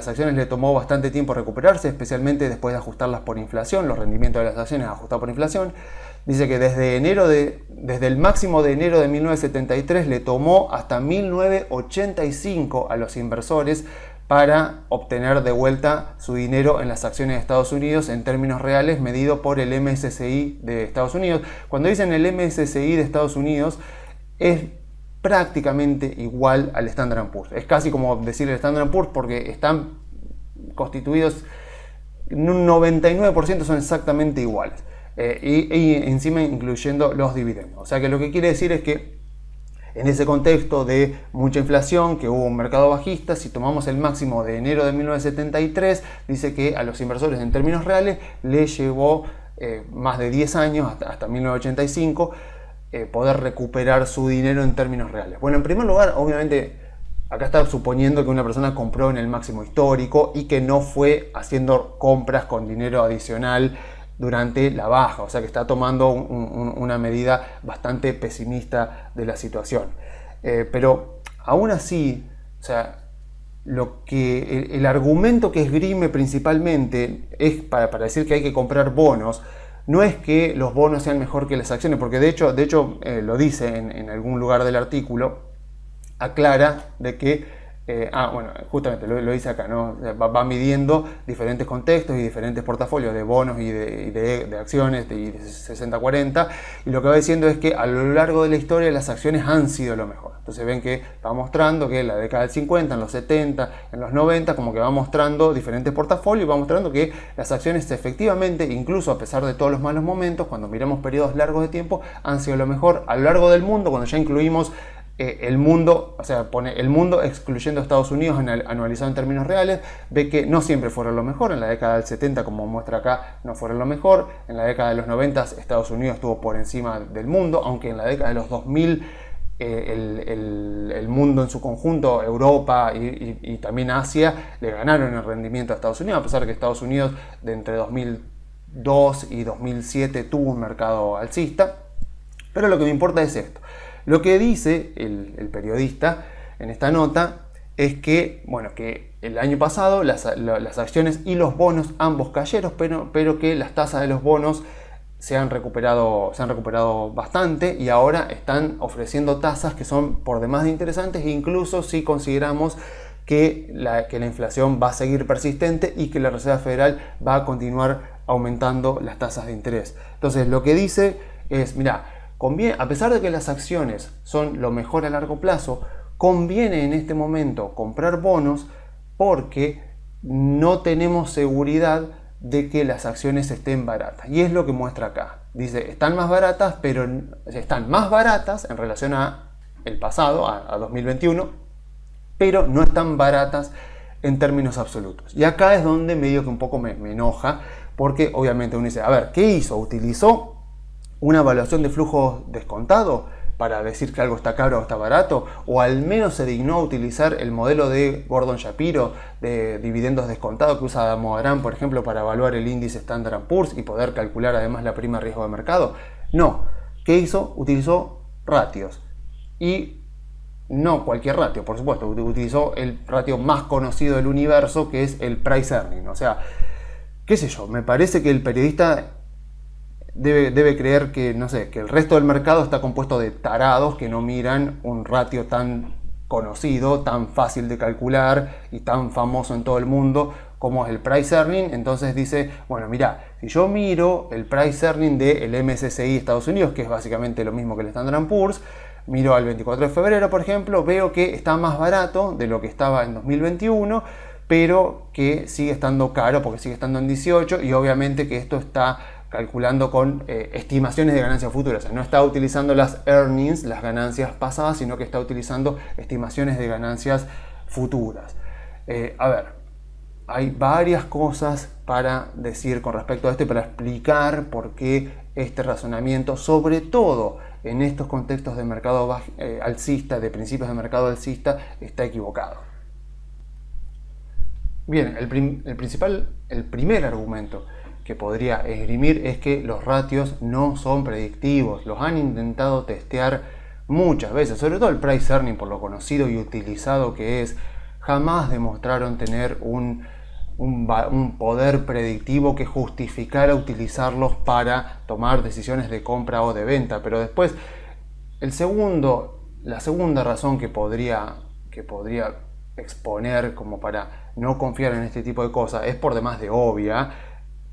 acciones le tomó bastante tiempo recuperarse, especialmente después de ajustarlas por inflación, los rendimientos de las acciones ajustados por inflación. Dice que desde el máximo de enero de 1973 le tomó hasta 1985 a los inversores para obtener de vuelta su dinero en las acciones de Estados Unidos en términos reales medido por el MSCI de Estados Unidos. Cuando dicen el MSCI de Estados Unidos es prácticamente igual al Standard & Poor's. Es casi como decir el Standard & Poor's porque están constituidos, en un 99% son exactamente iguales. Y encima incluyendo los dividendos. O sea que lo que quiere decir es que en ese contexto de mucha inflación, que hubo un mercado bajista, si tomamos el máximo de enero de 1973, dice que a los inversores en términos reales les llevó más de 10 años, hasta 1985, poder recuperar su dinero en términos reales. Bueno, en primer lugar, obviamente, acá está suponiendo que una persona compró en el máximo histórico y que no fue haciendo compras con dinero adicional durante la baja, o sea que está tomando una medida bastante pesimista de la situación. Pero aún así, o sea, el argumento que esgrime principalmente es para decir que hay que comprar bonos. No es que los bonos sean mejor que las acciones, porque de hecho lo dice en algún lugar del artículo, aclara de que bueno, justamente lo dice acá, ¿no? Va midiendo diferentes contextos y diferentes portafolios de bonos y de acciones y de 60-40, y lo que va diciendo es que a lo largo de la historia las acciones han sido lo mejor. Entonces ven que va mostrando que en la década del 50, en los 70, en los 90, como que va mostrando diferentes portafolios y va mostrando que las acciones efectivamente, incluso a pesar de todos los malos momentos, cuando miramos periodos largos de tiempo, han sido lo mejor a lo largo del mundo. Cuando ya incluimos el mundo, o sea, pone el mundo excluyendo Estados Unidos anualizado en términos reales, ve que no siempre fueron lo mejor. En la década del 70, como muestra acá, no fueron lo mejor. En la década de los 90 Estados Unidos estuvo por encima del mundo, aunque en la década de los 2000 el mundo en su conjunto, Europa y también Asia, le ganaron el rendimiento a Estados Unidos, a pesar de que Estados Unidos de entre 2002 y 2007 tuvo un mercado alcista. Pero lo que me importa es esto. Lo que dice el periodista en esta nota es que, bueno, que el año pasado las acciones y los bonos ambos cayeron, pero que las tasas de los bonos se han recuperado bastante y ahora están ofreciendo tasas que son por demás de interesantes, incluso si consideramos que la inflación va a seguir persistente y que la Reserva Federal va a continuar aumentando las tasas de interés. Entonces lo que dice es, mira, a pesar de que las acciones son lo mejor a largo plazo, conviene en este momento comprar bonos porque no tenemos seguridad de que las acciones estén baratas. Y es lo que muestra acá. Dice, están más baratas, pero están más baratas en relación a el pasado, a 2021, pero no están baratas en términos absolutos. Y acá es donde medio que un poco me enoja, porque obviamente uno dice, a ver, ¿qué hizo? ¿Utilizó una evaluación de flujo descontado? para decir que algo está caro o está barato, o al menos se dignó a utilizar el modelo de Gordon Shapiro de dividendos descontados que usa Moarán, por ejemplo, para evaluar el índice Standard & Poor's y poder calcular además la prima riesgo de mercado. No, ¿qué hizo? Utilizó ratios. Y no cualquier ratio, por supuesto, utilizó el ratio más conocido del universo, que es el price earning. O sea, qué sé yo, me parece que el periodista debe creer que, no sé, que el resto del mercado está compuesto de tarados que no miran un ratio tan conocido, tan fácil de calcular y tan famoso en todo el mundo como es el price earning. Entonces dice, bueno, mira, si yo miro el price earning del MSCI Estados Unidos, que es básicamente lo mismo que el Standard & Poor's, miro al 24 de febrero, por ejemplo, veo que está más barato de lo que estaba en 2021, pero que sigue estando caro porque sigue estando en 18, y obviamente que esto está calculando con estimaciones de ganancias futuras. O sea, no está utilizando las earnings, las ganancias pasadas, sino que está utilizando estimaciones de ganancias futuras. A ver, hay varias cosas para decir con respecto a esto y para explicar por qué este razonamiento, sobre todo en estos contextos de mercado alcista, de principios de mercado alcista, está equivocado. Bien, el primer argumento que podría esgrimir es que los ratios no son predictivos. Los han intentado testear muchas veces, sobre todo el price earning, por lo conocido y utilizado que es. Jamás demostraron tener un poder predictivo que justificara utilizarlos para tomar decisiones de compra o de venta. Pero después, la segunda razón que podría exponer como para no confiar en este tipo de cosas es por demás de obvia,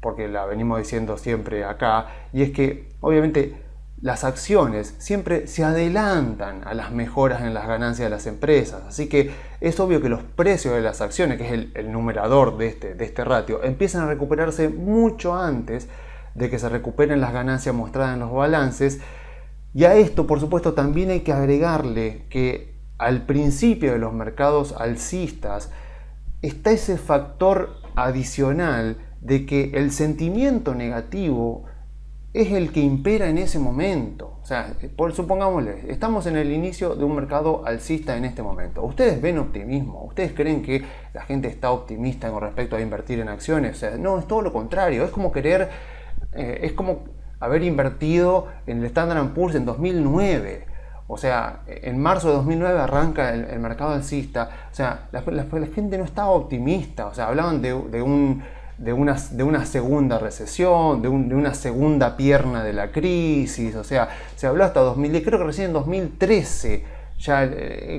porque la venimos diciendo siempre acá, y es que obviamente las acciones siempre se adelantan a las mejoras en las ganancias de las empresas. Así que es obvio que los precios de las acciones, que es el numerador de este ratio, empiezan a recuperarse mucho antes de que se recuperen las ganancias mostradas en los balances. Y a esto, por supuesto, también hay que agregarle que al principio de los mercados alcistas está ese factor adicional de que el sentimiento negativo es el que impera en ese momento. O sea, supongámosle, estamos en el inicio de un mercado alcista en este momento. ¿Ustedes ven optimismo? ¿Ustedes creen que la gente está optimista con respecto a invertir en acciones? O sea, no, es todo lo contrario. Es como es como haber invertido en el Standard & Poor's en 2009. O sea, en marzo de 2009 arranca el mercado alcista. O sea, la gente no estaba optimista. O sea, hablaban de una segunda recesión, de una segunda pierna de la crisis. O sea, se habló hasta 2010, creo que recién en 2013 ya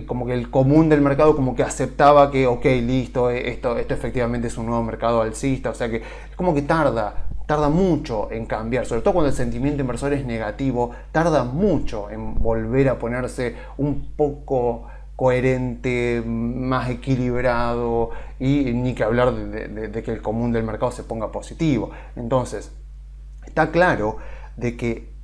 como que el común del mercado como que aceptaba que ok, listo, esto efectivamente es un nuevo mercado alcista. O sea que es como que tarda mucho en cambiar, sobre todo cuando el sentimiento inversor es negativo, tarda mucho en volver a ponerse un poco coherente, más equilibrado, y ni que hablar de que el común del mercado se ponga positivo. Entonces, está claro de que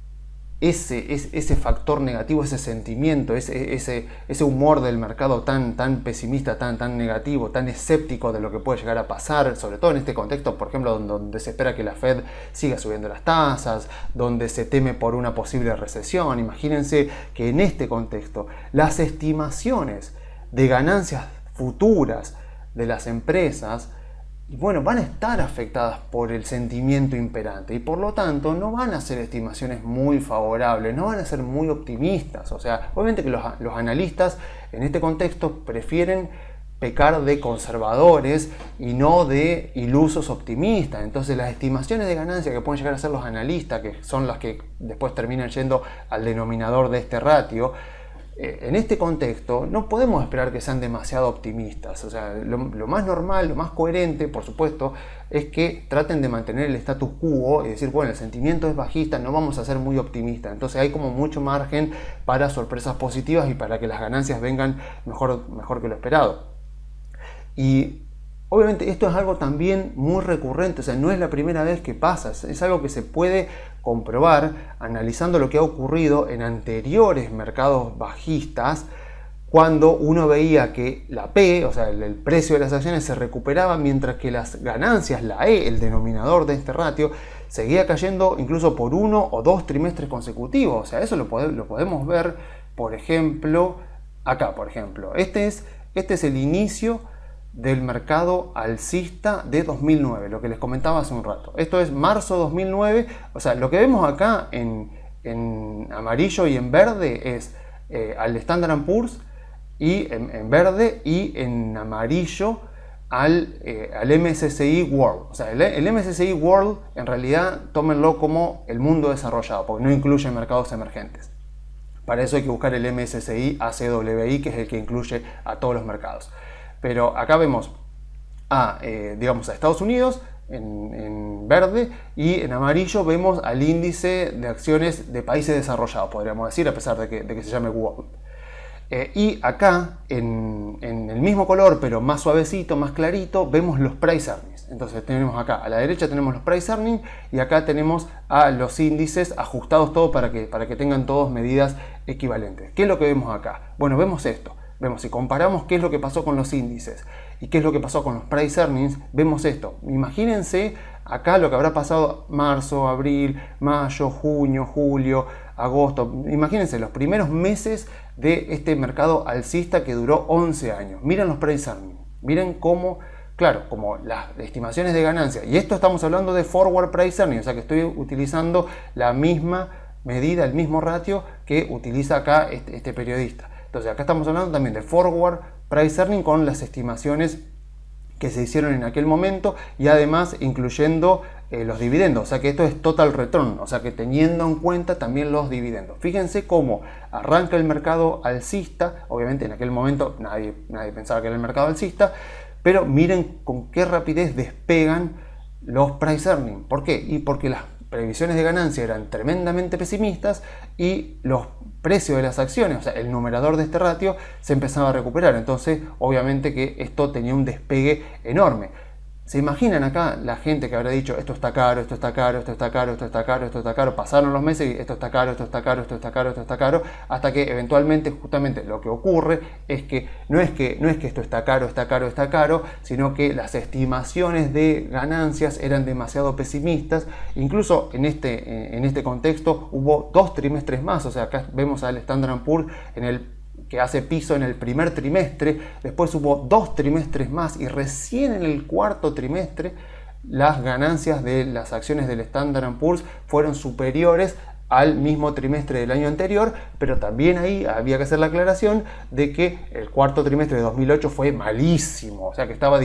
ese factor negativo, ese sentimiento, ese humor del mercado tan pesimista, tan negativo, tan escéptico de lo que puede llegar a pasar, sobre todo en este contexto, por ejemplo, donde se espera que la Fed siga subiendo las tasas, donde se teme por una posible recesión. Imagínense que en este contexto las estimaciones de ganancias futuras de las empresas, bueno, van a estar afectadas por el sentimiento imperante y por lo tanto no van a ser estimaciones muy favorables, no van a ser muy optimistas. O sea, obviamente que los analistas en este contexto prefieren pecar de conservadores y no de ilusos optimistas. Entonces las estimaciones de ganancia que pueden llegar a ser los analistas, que son las que después terminan yendo al denominador de este ratio, en este contexto no podemos esperar que sean demasiado optimistas. O sea, lo más normal, lo más coherente, por supuesto, es que traten de mantener el status quo y decir, bueno, el sentimiento es bajista, no vamos a ser muy optimistas. Entonces hay como mucho margen para sorpresas positivas y para que las ganancias vengan mejor que lo esperado. Y obviamente esto es algo también muy recurrente, o sea, no es la primera vez que pasa, es algo que se puede comprobar analizando lo que ha ocurrido en anteriores mercados bajistas, cuando uno veía que la P, o sea, el precio de las acciones se recuperaba mientras que las ganancias, la E, el denominador de este ratio, seguía cayendo incluso por 1 o 2 trimestres consecutivos. O sea, eso lo podemos ver, por ejemplo, acá, por ejemplo. Este es el inicio del mercado alcista de 2009, lo que les comentaba hace un rato. Esto es marzo 2009, o sea, lo que vemos acá en amarillo y en verde es al Standard & Poor's, y en verde, y en amarillo al MSCI World. O sea, el MSCI World en realidad tómenlo como el mundo desarrollado, porque no incluye mercados emergentes. Para eso hay que buscar el MSCI ACWI, que es el que incluye a todos los mercados. Pero acá vemos digamos, a Estados Unidos en verde, y en amarillo vemos al índice de acciones de países desarrollados, podríamos decir, a pesar de que se llame World. Y acá, en el mismo color, pero más suavecito, más clarito, vemos los price earnings. Entonces tenemos acá, a la derecha tenemos los price earnings, y acá tenemos a los índices ajustados todos para que tengan todos medidas equivalentes. ¿Qué es lo que vemos acá? Bueno, vemos esto. Vemos, si comparamos qué es lo que pasó con los índices y qué es lo que pasó con los price earnings, vemos esto. Imagínense acá lo que habrá pasado marzo, abril, mayo, junio, julio, agosto. Imagínense los primeros meses de este mercado alcista que duró 11 años. Miren los price earnings. Miren cómo, claro, como las estimaciones de ganancia. Y esto estamos hablando de forward price earnings, o sea que estoy utilizando la misma medida, el mismo ratio que utiliza acá este periodista. Entonces acá estamos hablando también de forward price earning con las estimaciones que se hicieron en aquel momento, y además incluyendo los dividendos. O sea que esto es total return, o sea que teniendo en cuenta también los dividendos. Fíjense cómo arranca el mercado alcista. Obviamente en aquel momento nadie pensaba que era el mercado alcista, pero miren con qué rapidez despegan los price earning. ¿Por qué? Y porque las previsiones de ganancia eran tremendamente pesimistas y los precios de las acciones, o sea, el numerador de este ratio, se empezaba a recuperar. Entonces, obviamente que esto tenía un despegue enorme. ¿Se imaginan acá la gente que habrá dicho esto está caro, esto está caro, esto está caro, esto está caro, esto está caro? Pasaron los meses y esto está caro, esto está caro, esto está caro, esto está caro, hasta que eventualmente justamente lo que ocurre es que no es que esto está caro, está caro, está caro, sino que las estimaciones de ganancias eran demasiado pesimistas. Incluso en este contexto hubo 2 trimestres más. O sea, acá vemos al Standard & Poor's que hace piso en el primer trimestre, después hubo 2 trimestres más, y recién en el cuarto trimestre las ganancias de las acciones del Standard & Poor's fueron superiores al mismo trimestre del año anterior. Pero también ahí había que hacer la aclaración de que el cuarto trimestre de 2008 fue malísimo, o sea que estaba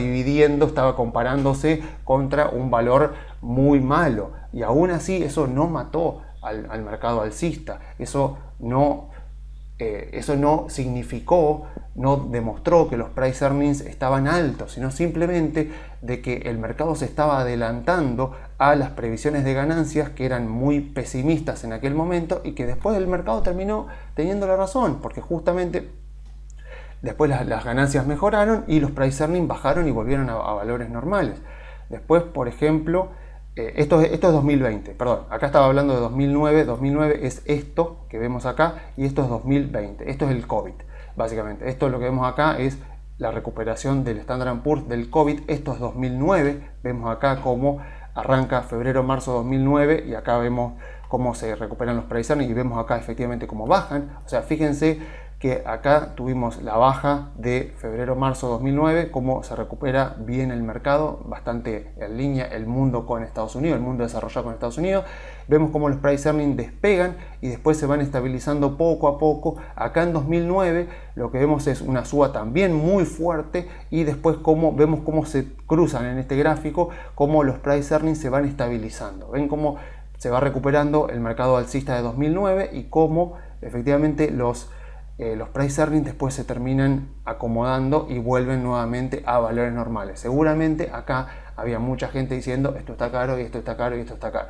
comparándose contra un valor muy malo, y aún así eso no mató al mercado alcista. Eso no significó, no demostró que los price earnings estaban altos, sino simplemente de que el mercado se estaba adelantando a las previsiones de ganancias, que eran muy pesimistas en aquel momento, y que después el mercado terminó teniendo la razón, porque justamente después las ganancias mejoraron y los price earnings bajaron y volvieron a valores normales. Después, por ejemplo, esto es 2020, perdón, acá estaba hablando de 2009, 2009 es esto que vemos acá, y esto es 2020, esto es el COVID, básicamente. Esto lo que vemos acá es la recuperación del Standard & Poor's del COVID, esto es 2009, vemos acá cómo arranca febrero, marzo 2009, y acá vemos cómo se recuperan los price earnings, y vemos acá efectivamente cómo bajan. O sea, fíjense que acá tuvimos la baja de febrero-marzo 2009, cómo se recupera bien el mercado, bastante en línea el mundo con Estados Unidos, el mundo desarrollado con Estados Unidos. Vemos cómo los price earnings despegan y después se van estabilizando poco a poco. Acá en 2009 lo que vemos es una suba también muy fuerte, y después vemos cómo se cruzan en este gráfico, cómo los price earnings se van estabilizando. Ven cómo se va recuperando el mercado alcista de 2009 y cómo efectivamente los price earnings después se terminan acomodando y vuelven nuevamente a valores normales. Seguramente acá había mucha gente diciendo esto está caro y esto está caro y esto está caro.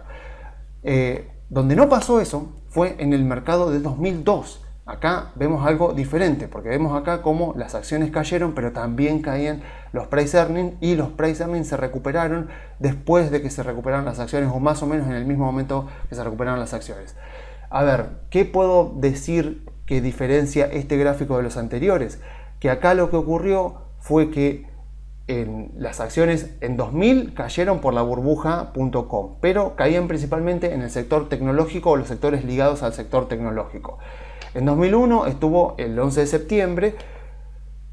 Donde no pasó eso fue en el mercado de 2002. Acá vemos algo diferente, porque vemos acá cómo las acciones cayeron, pero también caían los price earnings, y los price earnings se recuperaron después de que se recuperaron las acciones, o más o menos en el mismo momento que se recuperaron las acciones. A ver, ¿qué puedo decir que diferencia este gráfico de los anteriores? Que acá lo que ocurrió fue que las acciones en 2000 cayeron por la burbuja.com, pero caían principalmente en el sector tecnológico o los sectores ligados al sector tecnológico. En 2001 estuvo el 11 de septiembre,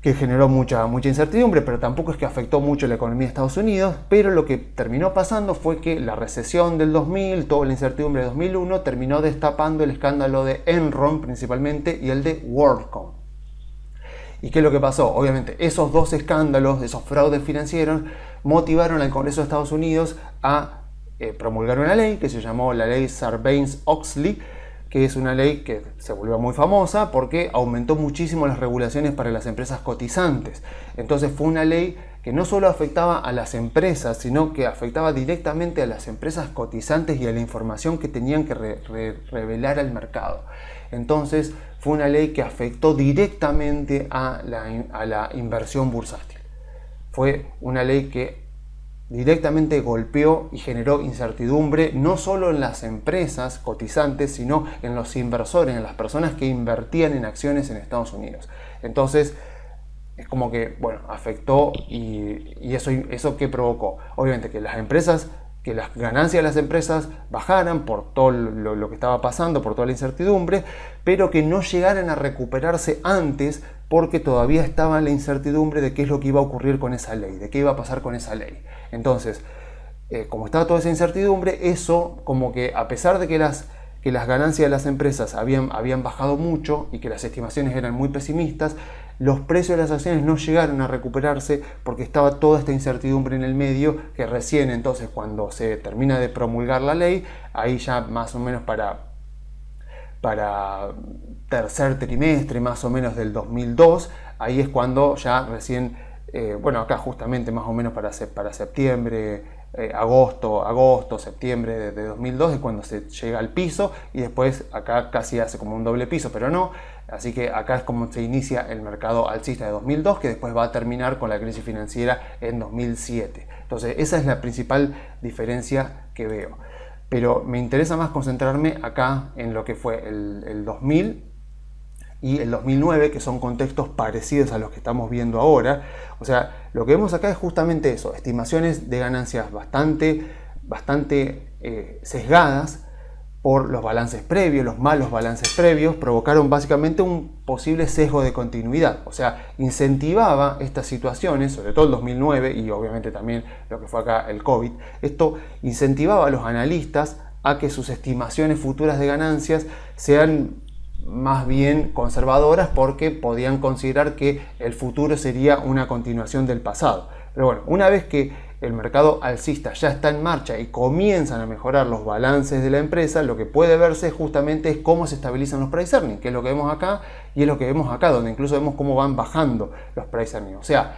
que generó mucha incertidumbre, pero tampoco es que afectó mucho la economía de Estados Unidos, pero lo que terminó pasando fue que la recesión del 2000, toda la incertidumbre de 2001, terminó destapando el escándalo de Enron principalmente y el de WorldCom. ¿Y qué es lo que pasó? Obviamente esos dos escándalos, esos fraudes financieros, motivaron al Congreso de Estados Unidos a promulgar una ley que se llamó la ley Sarbanes-Oxley, que es una ley que se volvió muy famosa porque aumentó muchísimo las regulaciones para las empresas cotizantes. Entonces fue una ley que no solo afectaba a las empresas, sino que afectaba directamente a las empresas cotizantes y a la información que tenían que revelar al mercado. Entonces fue una ley que afectó directamente a la inversión bursátil. Fue una ley que directamente golpeó y generó incertidumbre no solo en las empresas cotizantes, sino en los inversores, en las personas que invertían en acciones en Estados Unidos. Entonces es como que, bueno, afectó y eso ¿qué provocó? Obviamente que las ganancias de las empresas bajaran por todo lo que estaba pasando, por toda la incertidumbre, pero que no llegaran a recuperarse antes porque todavía estaba la incertidumbre de qué es lo que iba a ocurrir con esa ley, de qué iba a pasar con esa ley. Entonces, como estaba toda esa incertidumbre, eso como que a pesar de que las ganancias de las empresas habían bajado mucho y que las estimaciones eran muy pesimistas, los precios de las acciones no llegaron a recuperarse porque estaba toda esta incertidumbre en el medio, que recién entonces cuando se termina de promulgar la ley, ahí ya más o menos para tercer trimestre más o menos del 2002, ahí es cuando ya recién, acá justamente más o menos para septiembre, agosto, septiembre de 2002 es cuando se llega al piso, y después acá casi hace como un doble piso, pero no. Así que acá es como se inicia el mercado alcista de 2002, que después va a terminar con la crisis financiera en 2007. Entonces esa es la principal diferencia que veo. Pero me interesa más concentrarme acá en lo que fue el 2000 y el 2009, que son contextos parecidos a los que estamos viendo ahora. O sea, lo que vemos acá es justamente eso, estimaciones de ganancias bastante sesgadas por los balances previos. Los malos balances previos provocaron básicamente un posible sesgo de continuidad. O sea, incentivaba estas situaciones, sobre todo el 2009 y obviamente también lo que fue acá el COVID. Esto incentivaba a los analistas a que sus estimaciones futuras de ganancias sean más bien conservadoras, porque podían considerar que el futuro sería una continuación del pasado. Pero bueno, una vez que el mercado alcista ya está en marcha y comienzan a mejorar los balances de la empresa, lo que puede verse justamente es cómo se estabilizan los price earnings, que es lo que vemos acá y es lo que vemos acá, donde incluso vemos cómo van bajando los price earnings. O sea,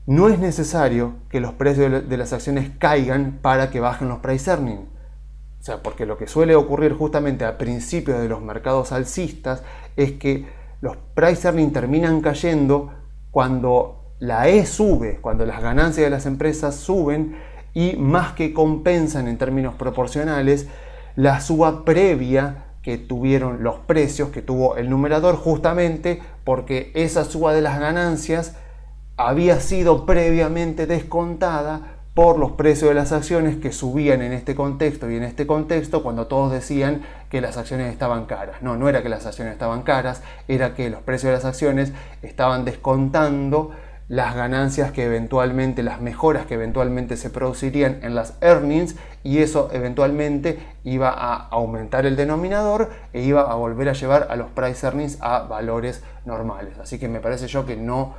no es necesario que los precios de las acciones caigan para que bajen los price earnings. O sea, porque lo que suele ocurrir justamente a principios de los mercados alcistas es que los price earnings terminan cayendo cuando la E sube, cuando las ganancias de las empresas suben, y más que compensan en términos proporcionales la suba previa que tuvieron los precios, que tuvo el numerador, justamente porque esa suba de las ganancias había sido previamente descontada por los precios de las acciones que subían en este contexto y en este contexto, cuando todos decían que las acciones estaban caras. No era que las acciones estaban caras, era que los precios de las acciones estaban descontando las ganancias que eventualmente, las mejoras que eventualmente se producirían en las earnings, y eso eventualmente iba a aumentar el denominador e iba a volver a llevar a los price earnings a valores normales. Así que me parece yo que no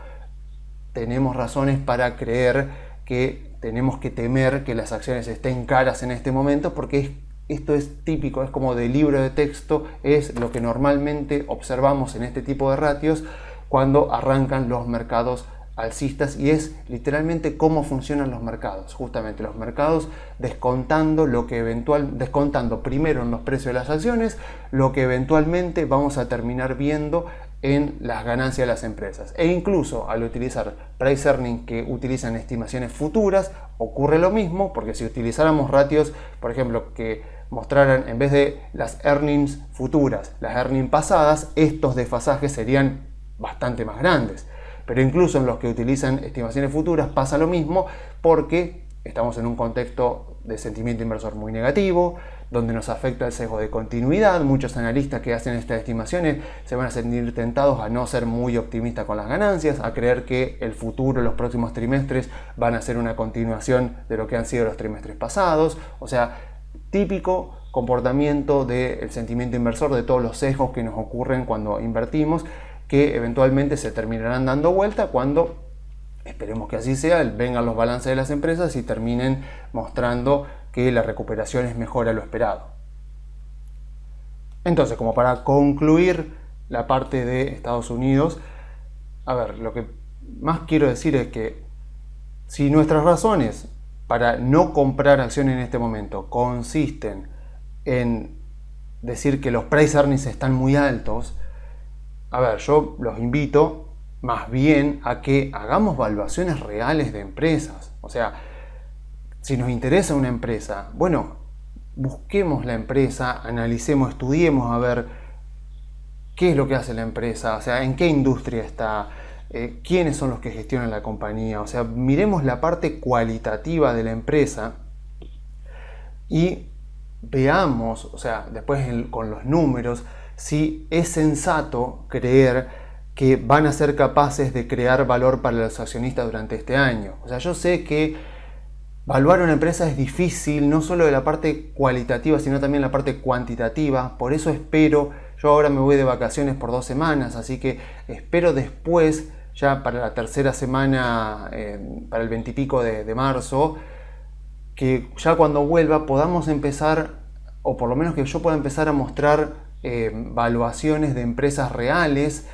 tenemos razones para creer que tenemos que temer que las acciones estén caras en este momento, porque esto es típico, es como de libro de texto, es lo que normalmente observamos en este tipo de ratios cuando arrancan los mercados alcistas, y es literalmente cómo funcionan los mercados. Justamente los mercados descontando descontando primero en los precios de las acciones lo que eventualmente vamos a terminar viendo en las ganancias de las empresas. E incluso al utilizar price earnings que utilizan estimaciones futuras ocurre lo mismo, porque si utilizáramos ratios, por ejemplo, que mostraran en vez de las earnings futuras las earnings pasadas, estos desfasajes serían bastante más grandes. pero incluso en los que utilizan estimaciones futuras pasa lo mismo, porque estamos en un contexto de sentimiento inversor muy negativo, donde nos afecta el sesgo de continuidad. Muchos analistas que hacen estas estimaciones se van a sentir tentados a no ser muy optimistas con las ganancias, a creer que el futuro, los próximos trimestres van a ser una continuación de lo que han sido los trimestres pasados. O sea, típico comportamiento del sentimiento inversor, de todos los sesgos que nos ocurren cuando invertimos, que eventualmente se terminarán dando vuelta cuando, esperemos que así sea, vengan los balances de las empresas y terminen mostrando que la recuperación es mejor a lo esperado. Entonces, como para concluir la parte de Estados Unidos, a ver, lo que más quiero decir es que si nuestras razones para no comprar acciones en este momento consisten en decir que los price earnings están muy altos, a ver, yo los invito más bien a que hagamos valuaciones reales de empresas. O sea, si nos interesa una empresa, bueno, busquemos la empresa, analicemos, estudiemos a ver qué es lo que hace la empresa, o sea, en qué industria está, quiénes son los que gestionan la compañía. O sea, miremos la parte cualitativa de la empresa y veamos, o sea, después con los números, si es sensato creer que van a ser capaces de crear valor para los accionistas durante este año. O sea, yo sé que evaluar una empresa es difícil, no solo de la parte cualitativa, sino también la parte cuantitativa. Por eso espero, yo ahora me voy de vacaciones por 2 semanas, así que espero después, ya para la tercera semana, para el 20 y pico de marzo, que ya cuando vuelva podamos empezar, o por lo menos que yo pueda empezar a mostrar valuaciones de empresas reales.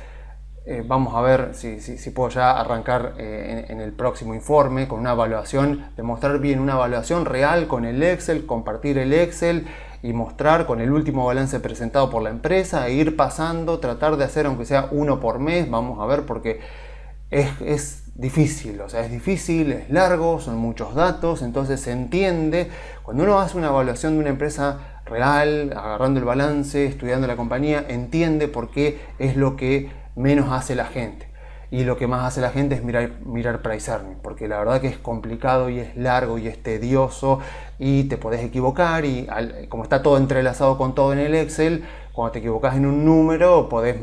Vamos a ver si puedo ya arrancar en el próximo informe con una evaluación, demostrar bien una evaluación real con el Excel, compartir el Excel y mostrar con el último balance presentado por la empresa e ir pasando, tratar de hacer aunque sea uno por mes. Vamos a ver, porque es difícil, o sea, es difícil, es largo, son muchos datos, entonces se entiende. Cuando uno hace una evaluación de una empresa real, agarrando el balance, estudiando la compañía, entiende por qué es lo que menos hace la gente. Y lo que más hace la gente es mirar price earnings, porque la verdad que es complicado y es largo y es tedioso y te podés equivocar, y como está todo entrelazado con todo en el Excel, cuando te equivocas en un número podés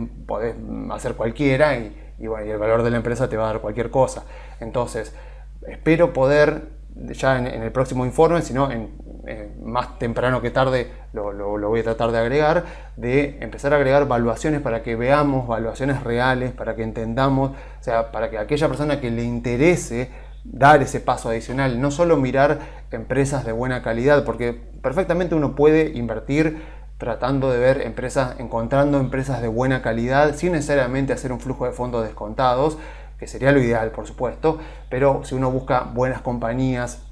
hacer cualquiera y bueno, y el valor de la empresa te va a dar cualquier cosa. Entonces, espero poder, ya en el próximo informe, si no, más temprano que tarde lo voy a tratar de agregar, de empezar a agregar valuaciones para que veamos valuaciones reales, para que entendamos, o sea, para que a aquella persona que le interese dar ese paso adicional, no solo mirar empresas de buena calidad, porque perfectamente uno puede invertir tratando de ver empresas, encontrando empresas de buena calidad, sin necesariamente hacer un flujo de fondos descontados, que sería lo ideal, por supuesto, pero si uno busca buenas compañías,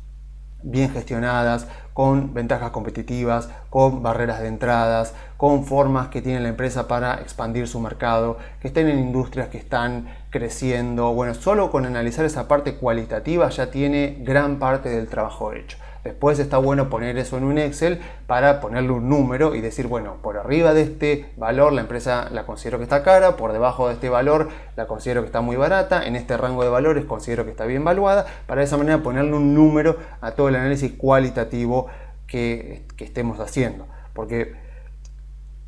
bien gestionadas, con ventajas competitivas, con barreras de entradas, con formas que tiene la empresa para expandir su mercado, que estén en industrias que están creciendo. Bueno, solo con analizar esa parte cualitativa ya tiene gran parte del trabajo hecho. Después está bueno poner eso en un Excel para ponerle un número y decir, bueno, por arriba de este valor la empresa la considero que está cara, por debajo de este valor la considero que está muy barata, en este rango de valores considero que está bien valuada, para de esa manera ponerle un número a todo el análisis cualitativo que estemos haciendo. Porque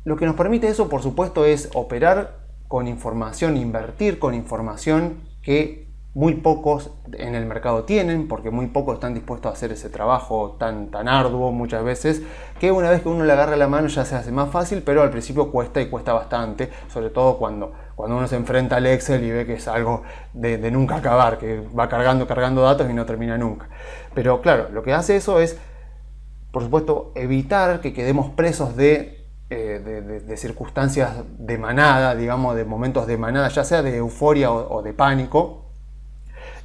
lo que nos permite eso, por supuesto, es operar con información, invertir con información que muy pocos en el mercado tienen, porque muy pocos están dispuestos a hacer ese trabajo tan arduo muchas veces, que una vez que uno le agarra la mano ya se hace más fácil, pero al principio cuesta y cuesta bastante, sobre todo cuando uno se enfrenta al Excel y ve que es algo de nunca acabar, que va cargando datos y no termina nunca. Pero claro, lo que hace eso es, por supuesto, evitar que quedemos presos de circunstancias de manada, digamos, de momentos de manada, ya sea de euforia o de pánico.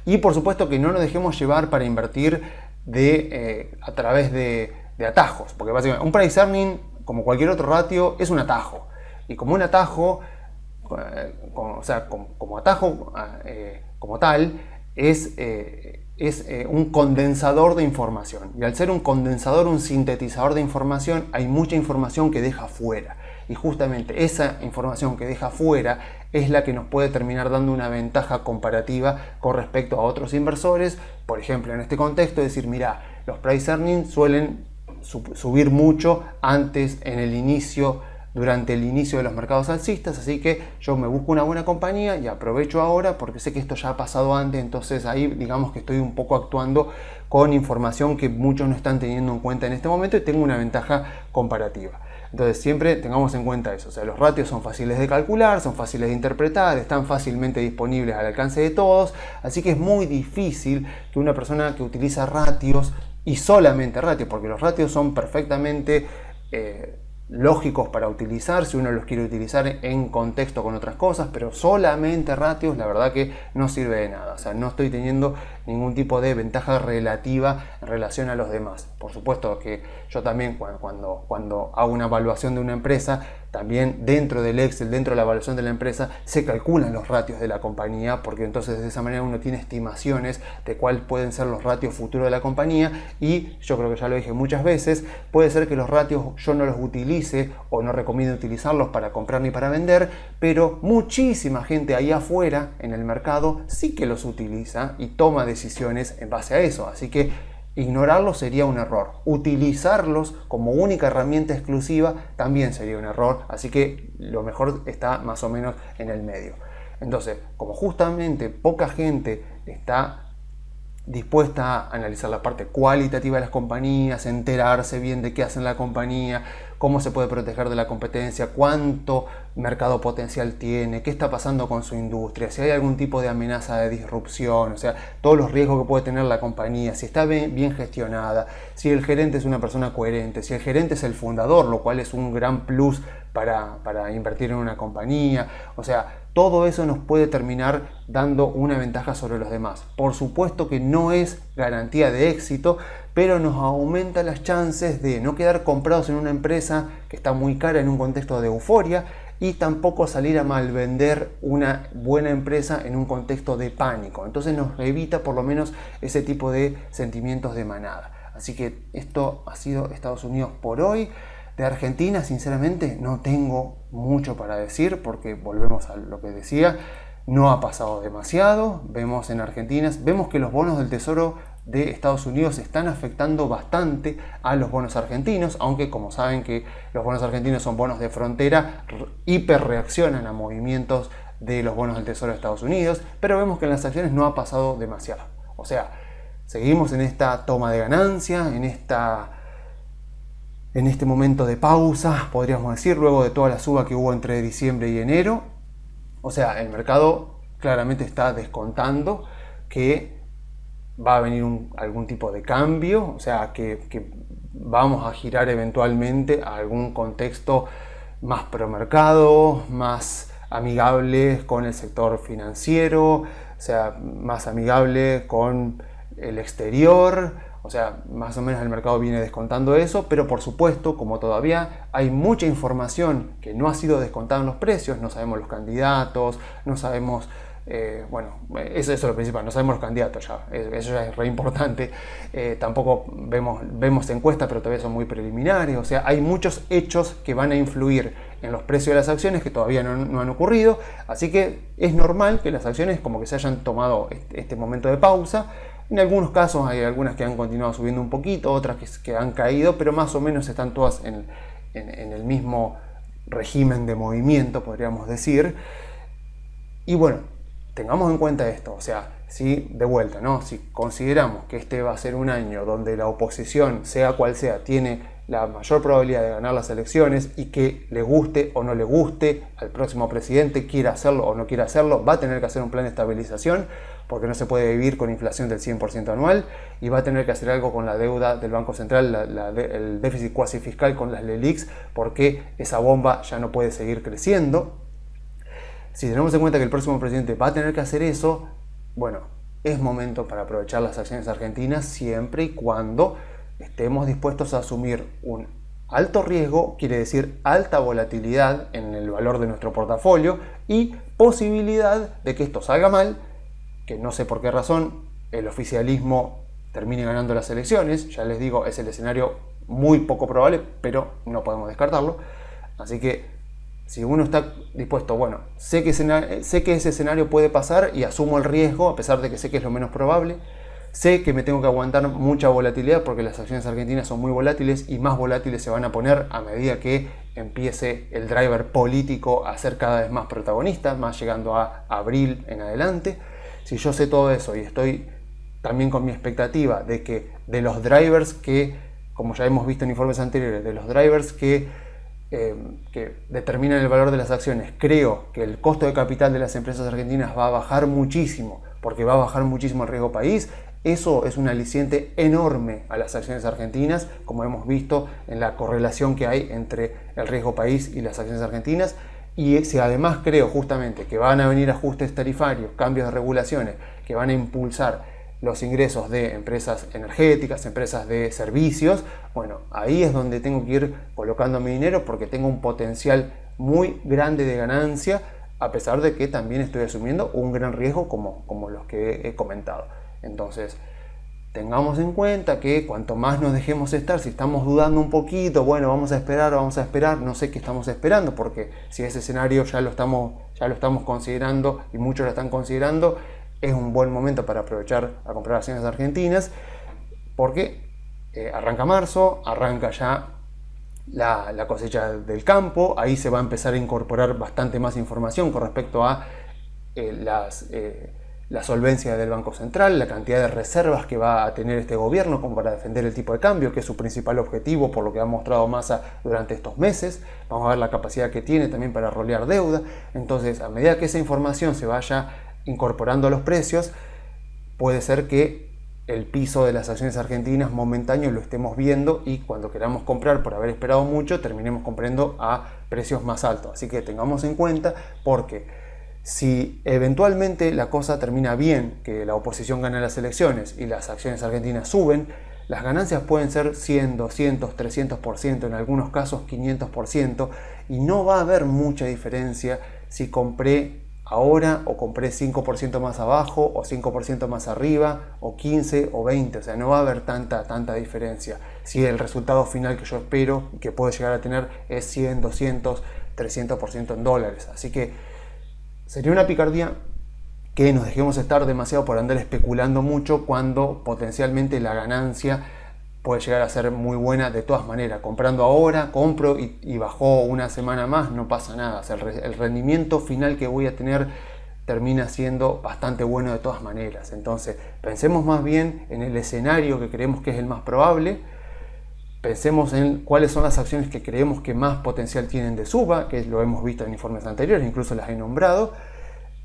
Y por supuesto que no nos dejemos llevar para invertir a través de atajos, porque básicamente un price earning, como cualquier otro ratio, es un atajo. Y como un atajo, como atajo como tal, es un condensador de información. Y al ser un condensador, un sintetizador de información, hay mucha información que deja fuera. y justamente esa información que deja fuera es la que nos puede terminar dando una ventaja comparativa con respecto a otros inversores. Por ejemplo, en este contexto, decir, mira, los price earnings suelen subir mucho antes durante el inicio de los mercados alcistas, así que yo me busco una buena compañía y aprovecho ahora porque sé que esto ya ha pasado antes, entonces ahí digamos que estoy un poco actuando con información que muchos no están teniendo en cuenta en este momento y tengo una ventaja comparativa. Entonces siempre tengamos en cuenta eso, o sea, los ratios son fáciles de calcular, son fáciles de interpretar, están fácilmente disponibles al alcance de todos, así que es muy difícil que una persona que utiliza ratios y solamente ratios, porque los ratios son perfectamente lógicos para utilizar si uno los quiere utilizar en contexto con otras cosas, pero solamente ratios la verdad que no sirve de nada, o sea, no estoy teniendo ningún tipo de ventaja relativa en relación a los demás. Por supuesto que yo también cuando hago una evaluación de una empresa, también dentro del Excel, dentro de la evaluación de la empresa, se calculan los ratios de la compañía, porque entonces de esa manera uno tiene estimaciones de cuáles pueden ser los ratios futuros de la compañía, y yo creo que ya lo dije muchas veces, puede ser que los ratios yo no los utilice o no recomiendo utilizarlos para comprar ni para vender, pero muchísima gente ahí afuera en el mercado sí que los utiliza y toma decisiones en base a eso, así que ignorarlos sería un error. Utilizarlos como única herramienta exclusiva también sería un error, así que lo mejor está más o menos en el medio. Entonces, como justamente poca gente está dispuesta a analizar la parte cualitativa de las compañías, enterarse bien de qué hacen la compañía, cómo se puede proteger de la competencia, cuánto mercado potencial tiene, qué está pasando con su industria, si hay algún tipo de amenaza de disrupción, o sea, todos los riesgos que puede tener la compañía, si está bien gestionada, si el gerente es una persona coherente, si el gerente es el fundador, lo cual es un gran plus para invertir en una compañía, o sea, todo eso nos puede terminar dando una ventaja sobre los demás. Por supuesto que no es garantía de éxito, pero nos aumenta las chances de no quedar comprados en una empresa que está muy cara en un contexto de euforia y tampoco salir a malvender una buena empresa en un contexto de pánico. Entonces nos evita por lo menos ese tipo de sentimientos de manada. Así que esto ha sido Estados Unidos por hoy. De Argentina, sinceramente, no tengo mucho para decir porque volvemos a lo que decía, no ha pasado demasiado. Vemos en Argentina, vemos que los bonos del Tesoro de Estados Unidos están afectando bastante a los bonos argentinos, aunque como saben que los bonos argentinos son bonos de frontera, hiperreaccionan a movimientos de los bonos del Tesoro de Estados Unidos, pero vemos que en las acciones no ha pasado demasiado. O sea, seguimos en esta toma de ganancia, en este momento de pausa, podríamos decir, luego de toda la suba que hubo entre diciembre y enero. O sea, el mercado claramente está descontando que va a venir algún tipo de cambio, o sea, que vamos a girar eventualmente a algún contexto más promercado, más amigable con el sector financiero, o sea, más amigable con el exterior. O sea, más o menos el mercado viene descontando eso, pero por supuesto, como todavía hay mucha información que no ha sido descontada en los precios, no sabemos los candidatos, no sabemos, bueno, eso es lo principal, no sabemos los candidatos ya, eso ya es re importante, tampoco vemos encuestas, pero todavía son muy preliminares, o sea, hay muchos hechos que van a influir en los precios de las acciones que todavía no han ocurrido, así que es normal que las acciones como que se hayan tomado este momento de pausa. En algunos casos hay algunas que han continuado subiendo un poquito, otras que han caído, pero más o menos están todas en el mismo régimen de movimiento, podríamos decir. Y bueno, tengamos en cuenta esto, o sea, si de vuelta, ¿no? Si consideramos que este va a ser un año donde la oposición, sea cual sea, tiene la mayor probabilidad de ganar las elecciones y que le guste o no le guste al próximo presidente, quiera hacerlo o no quiera hacerlo, va a tener que hacer un plan de estabilización porque no se puede vivir con inflación del 100% anual y va a tener que hacer algo con la deuda del Banco Central, el déficit cuasi fiscal con las LELIQs, porque esa bomba ya no puede seguir creciendo. Si tenemos en cuenta que el próximo presidente va a tener que hacer eso, bueno, es momento para aprovechar las acciones argentinas siempre y cuando estemos dispuestos a asumir un alto riesgo, quiere decir alta volatilidad en el valor de nuestro portafolio y posibilidad de que esto salga mal, que no sé por qué razón el oficialismo termine ganando las elecciones. Ya les digo, es el escenario muy poco probable, pero no podemos descartarlo. Así que Si uno está dispuesto, bueno, sé que ese escenario puede pasar y asumo el riesgo, a pesar de que sé que es lo menos probable. Sé que me tengo que aguantar mucha volatilidad porque las acciones argentinas son muy volátiles y más volátiles se van a poner a medida que empiece el driver político a ser cada vez más protagonista, más llegando a abril en adelante. Si yo sé todo eso y estoy también con mi expectativa de que de los drivers que, como ya hemos visto en informes anteriores, de los drivers que determinan el valor de las acciones, creo que el costo de capital de las empresas argentinas va a bajar muchísimo, porque va a bajar muchísimo el riesgo país. Eso es un aliciente enorme a las acciones argentinas, como hemos visto en la correlación que hay entre el riesgo país y las acciones argentinas. Y si además creo justamente que van a venir ajustes tarifarios, cambios de regulaciones, que van a impulsar los ingresos de empresas energéticas, empresas de servicios, bueno, ahí es donde tengo que ir colocando mi dinero porque tengo un potencial muy grande de ganancia, a pesar de que también estoy asumiendo un gran riesgo como los que he comentado. Entonces, tengamos en cuenta que cuanto más nos dejemos estar, si estamos dudando un poquito, bueno, vamos a esperar, no sé qué estamos esperando, porque si ese escenario ya lo estamos considerando y muchos lo están considerando, es un buen momento para aprovechar a comprar acciones argentinas, porque arranca marzo, arranca ya la cosecha del campo, ahí se va a empezar a incorporar bastante más información con respecto a la solvencia del Banco Central, la cantidad de reservas que va a tener este gobierno como para defender el tipo de cambio, que es su principal objetivo por lo que ha mostrado Massa durante estos meses. Vamos a ver la capacidad que tiene también para rolear deuda. Entonces, a medida que esa información se vaya incorporando a los precios, puede ser que el piso de las acciones argentinas momentáneo lo estemos viendo y cuando queramos comprar por haber esperado mucho, terminemos comprando a precios más altos. Así que tengamos en cuenta, porque si eventualmente la cosa termina bien, que la oposición gana las elecciones y las acciones argentinas suben, las ganancias pueden ser 100, 200, 300%, en algunos casos 500%, y no va a haber mucha diferencia si compré ahora o compré 5% más abajo o 5% más arriba o 15 o 20, o sea, no va a haber tanta diferencia si el resultado final que yo espero que puedo llegar a tener es 100, 200, 300% en dólares. Así que sería una picardía que nos dejemos estar demasiado por andar especulando mucho cuando potencialmente la ganancia puede llegar a ser muy buena de todas maneras. Comprando ahora, compro y bajó una semana más, no pasa nada. O sea, el rendimiento final que voy a tener termina siendo bastante bueno de todas maneras. Entonces, pensemos más bien en el escenario que creemos que es el más probable. Pensemos en cuáles son las acciones que creemos que más potencial tienen de suba, que lo hemos visto en informes anteriores, incluso las he nombrado.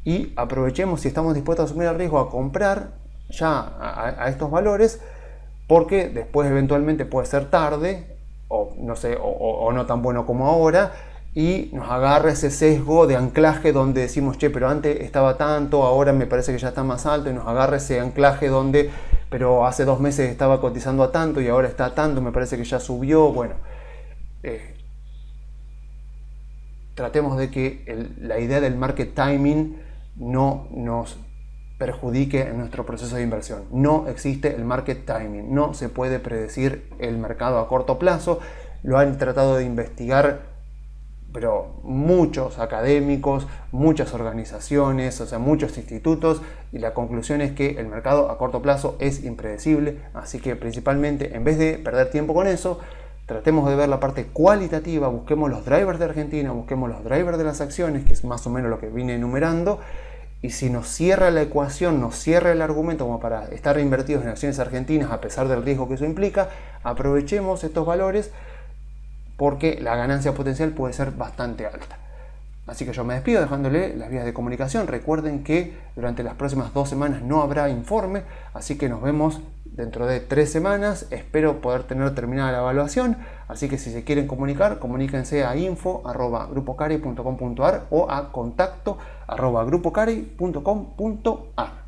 Y aprovechemos, si estamos dispuestos a asumir el riesgo, a comprar ya a estos valores, porque después eventualmente puede ser tarde, o no sé, o no tan bueno como ahora, y nos agarra ese sesgo de anclaje donde decimos, che, pero antes estaba tanto, ahora me parece que ya está más alto, y nos agarra ese anclaje donde, pero hace 2 meses estaba cotizando a tanto y ahora está a tanto, me parece que ya subió. Bueno, tratemos de que la idea del market timing no nos perjudique en nuestro proceso de inversión. No existe el market timing, no se puede predecir el mercado a corto plazo. Lo han tratado de investigar, pero muchos académicos, muchas organizaciones, o sea, muchos institutos, y la conclusión es que el mercado a corto plazo es impredecible. Así que principalmente, en vez de perder tiempo con eso, tratemos de ver la parte cualitativa, busquemos los drivers de Argentina, busquemos los drivers de las acciones, que es más o menos lo que vine enumerando. Y si nos cierra la ecuación, nos cierra el argumento como para estar invertidos en acciones argentinas a pesar del riesgo que eso implica, aprovechemos estos valores porque la ganancia potencial puede ser bastante alta. Así que yo me despido dejándole las vías de comunicación. Recuerden que durante las próximas 2 semanas no habrá informe, así que nos vemos dentro de 3 semanas. Espero poder tener terminada la evaluación, así que si se quieren comunicar, comuníquense a info@grupocarey.com.ar o a contacto@grupocarey.com.ar.